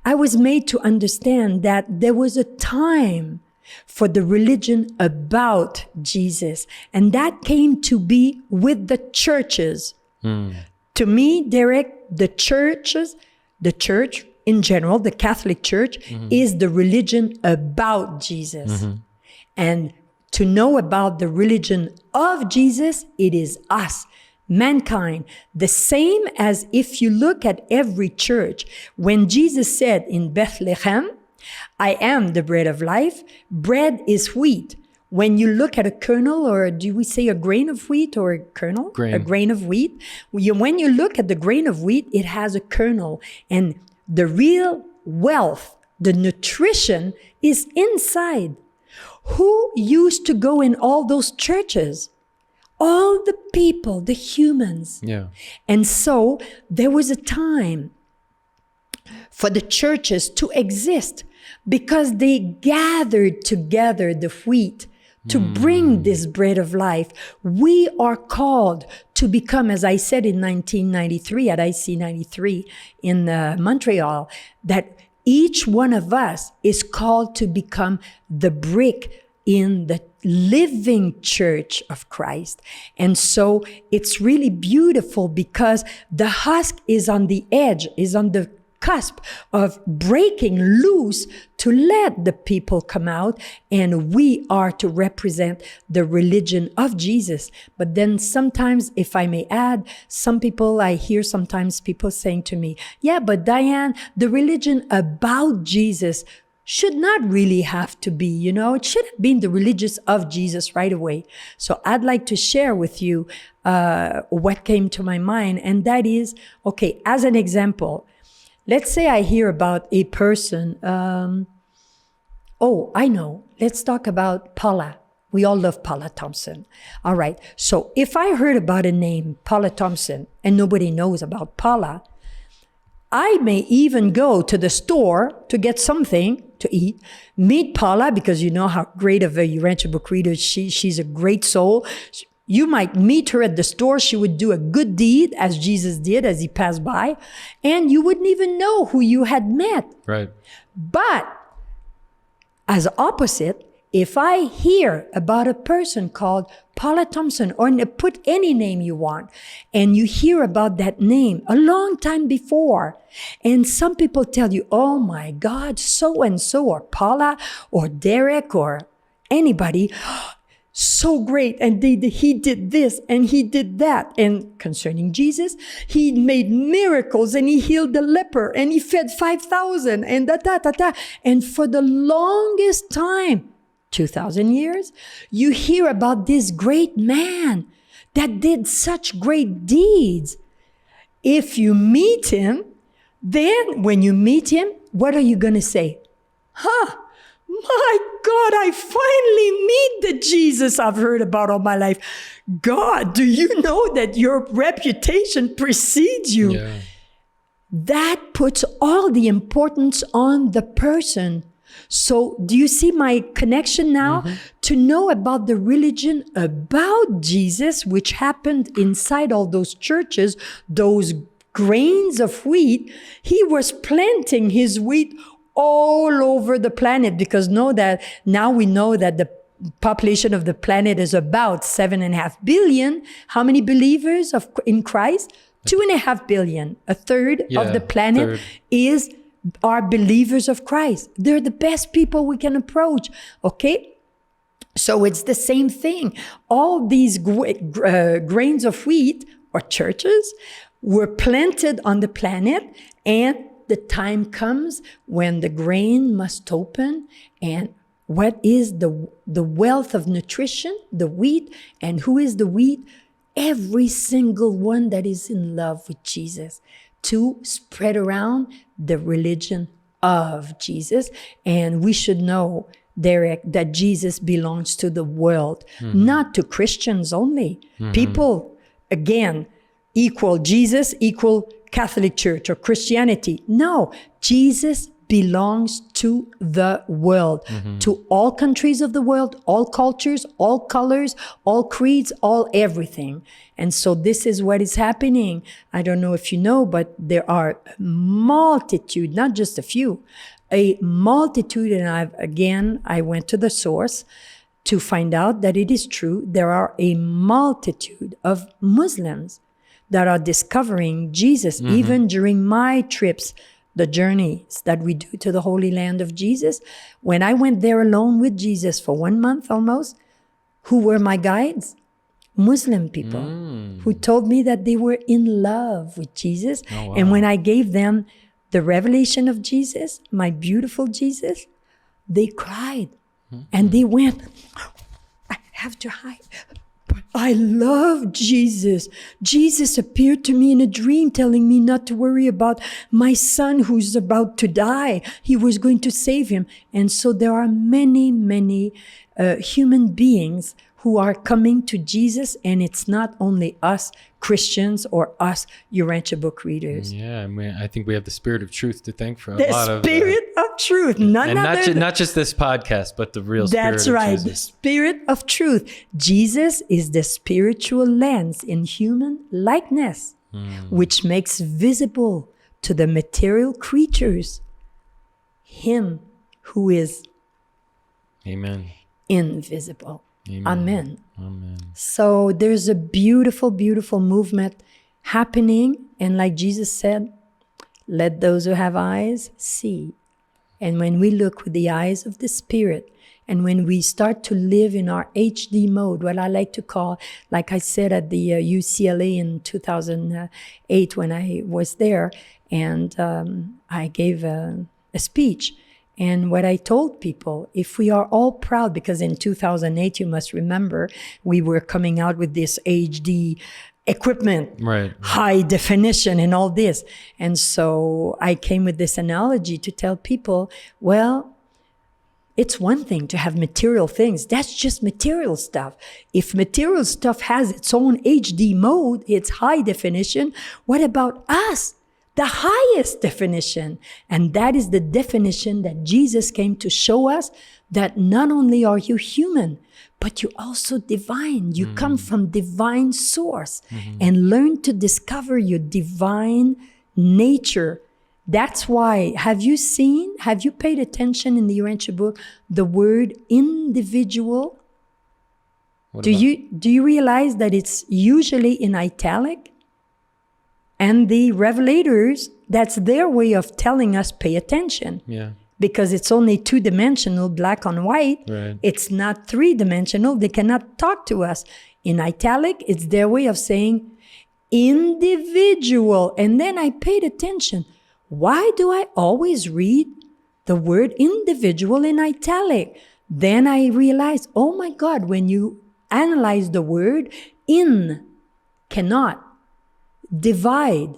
I was made to understand that there was a time for the religion about Jesus. And that came to be with the churches. To me, Derek, the church in general, the Catholic Church, is the religion about Jesus. And to know about the religion of Jesus, it is us, mankind. The same as if you look at every church, when Jesus said in Bethlehem, I am the bread of life, bread is wheat. When you look at a kernel, or do we say a grain of wheat or a kernel? Grain. A grain of wheat. When you look at the grain of wheat, it has a kernel. And the real wealth, the nutrition is inside. Who used to go in all those churches? All the people, the humans. Yeah. And so there was a time for the churches to exist because they gathered together the wheat to bring this bread of life. We are called to become, as I said in 1993 at IC93 in Montreal, that each one of us is called to become the brick in the living church of Christ. And so it's really beautiful because the husk is on the edge, is on the cusp of breaking loose to let the people come out, and we are to represent the religion of Jesus. But then sometimes, if I may add, I hear sometimes people saying to me, yeah, but Diane, the religion about Jesus should not really have to be, it should have been the religious of Jesus right away. So I'd like to share with you what came to my mind, and that is, okay, as an example, let's say I hear about a person, I know. Let's talk about Paula, We all love Paula Thompson. All right. So if I heard about a name, Paula Thompson, and nobody knows about Paula, I may even go to the store to get something to eat, meet Paula, because you know how great of a Urantia book reader she's a great soul. You might meet her at the store. She would do a good deed as Jesus did as he passed by, and you wouldn't even know who you had met. Right. But as opposite, if I hear about a person called Paula Thompson, or put any name you want, and you hear about that name a long time before, and some people tell you, oh my God, so-and-so, or Paula, or Derek, or anybody, so great, and he did this, and he did that. And concerning Jesus, he made miracles, and he healed the leper, and he fed 5,000, and da-da-da-da. And for the longest time, 2,000 years, you hear about this great man that did such great deeds. If you meet him, then when you meet him, what are you going to say? My God, I finally meet the Jesus I've heard about all my life. God, do you know that your reputation precedes you? Yeah. That puts all the importance on the person. So do you see my connection now? Mm-hmm. To know about the religion about Jesus, which happened inside all those churches, those grains of wheat, he was planting his wheat all over the planet, because now we know that the population of the planet is about 7.5 billion. How many believers in Christ? 2.5 billion. A third of the planet are believers of Christ. They're the best people we can approach. Okay? So it's the same thing. All these grains of wheat, or churches, were planted on the planet, and the time comes when the grain must open. And what is the wealth of nutrition? The wheat. And who is the wheat? Every single one that is in love with Jesus, to spread around the religion of Jesus. And we should know, Derek, that Jesus belongs to the world, not to Christians only. People, again, equal Jesus, equal Catholic Church or Christianity. No, Jesus belongs to the world, to all countries of the world, all cultures, all colors, all creeds, all everything. And so this is what is happening. I don't know if you know, but there are a multitude, not just a few, a multitude. And I went to the source to find out that it is true. There are a multitude of Muslims that are discovering Jesus, even during my trips, the journeys that we do to the Holy Land of Jesus. When I went there alone with Jesus for 1 month almost, who were my guides? Muslim people who told me that they were in love with Jesus. Oh, wow. And when I gave them the revelation of Jesus, my beautiful Jesus, they cried and they went, I have to hide. I love Jesus. Jesus appeared to me in a dream telling me not to worry about my son who's about to die. He was going to save him. And so there are many, many human beings who are coming to Jesus, and it's not only us Christians or us Urantia book readers. Yeah, I mean, I think we have the spirit of truth to thank for a the lot of... The spirit of truth. Not just this podcast, but the real spirit of truth. That's right, the spirit of truth. Jesus is the spiritual lens in human likeness, which makes visible to the material creatures him who is invisible. Amen. Amen. So there's a beautiful, beautiful movement happening. And like Jesus said, let those who have eyes see. And when we look with the eyes of the Spirit, and when we start to live in our HD mode, what I like to call, like I said at the UCLA in 2008 when I was there, and I gave a speech. And what I told people, if we are all proud, because in 2008, you must remember, we were coming out with this HD equipment, right, high definition and all this. And so I came with this analogy to tell people, well, It's one thing to have material things. That's just material stuff. If material stuff has its own HD mode, its high definition, what about us? The highest definition. And that is the definition that Jesus came to show us, that not only are you human, but you're also divine. You come from divine source and learn to discover your divine nature. That's why, have you paid attention in the Urantia book, the word individual? Do you realize that it's usually in italic? And the revelators, that's their way of telling us pay attention. Yeah. Because it's only 2-dimensional, black on white. Right. It's not 3-dimensional. They cannot talk to us. In italic, it's their way of saying individual. And then I paid attention. Why do I always read the word individual in italic? Then I realized, oh my God, when you analyze the word, in, cannot, divide,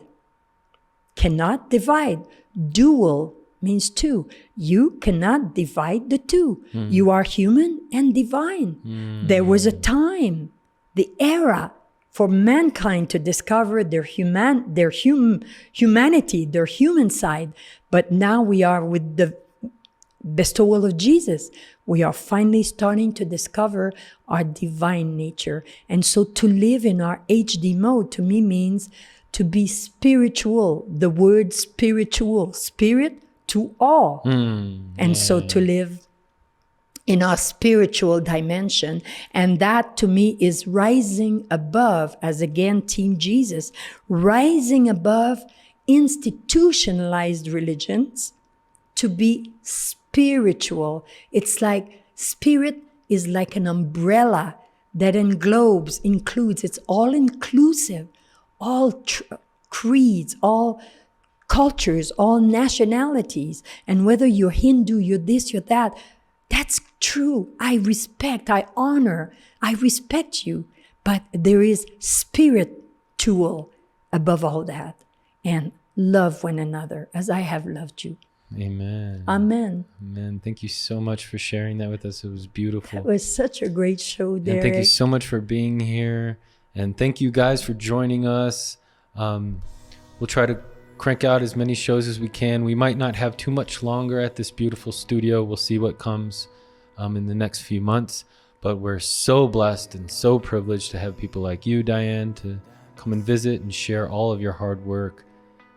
cannot divide, dual means two. You cannot divide the two. You are human and divine. There was a time, the era, for mankind to discover their humanity, their human side. But now we are, with the bestowal of Jesus, we are finally starting to discover our divine nature. And so to live in our HD mode, to me, means to be spiritual. The word spiritual, spirit to all. And so to live in our spiritual dimension. And that to me is rising above, as again, Team Jesus, rising above institutionalized religions to be spiritual. It's like spirit is like an umbrella that includes, it's all inclusive, all creeds, all cultures, all nationalities. And whether you're Hindu, you're this, you're that, that's true. I respect, I honor, I respect you. But there is spiritual above all that. And love one another as I have loved you. Amen. Amen. Amen. Thank you so much for sharing that with us. It was beautiful. It was such a great show, Derek. And thank you so much for being here. And thank you guys for joining us. We'll try to crank out as many shows as we can. We might not have too much longer at this beautiful studio. We'll see what comes in the next few months. But we're so blessed and so privileged to have people like you, Diane, to come and visit and share all of your hard work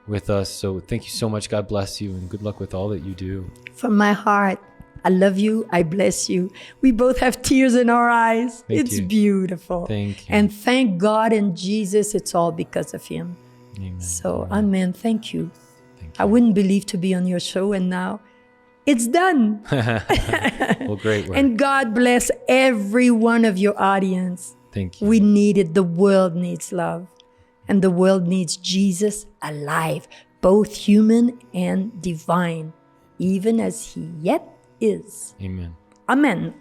with us. So thank you so much. God bless you, and good luck with all that you do. From my heart, I love you. I bless you. We both have tears in our eyes. It's beautiful. Thank you. And thank God and Jesus, it's all because of him. Amen. So, amen. Thank you. Thank you. I wouldn't believe to be on your show, and now it's done. Well, great work. And God bless every one of your audience. Thank you. We need it. The world needs love. And the world needs Jesus alive, both human and divine, even as he yet is. Amen. Amen.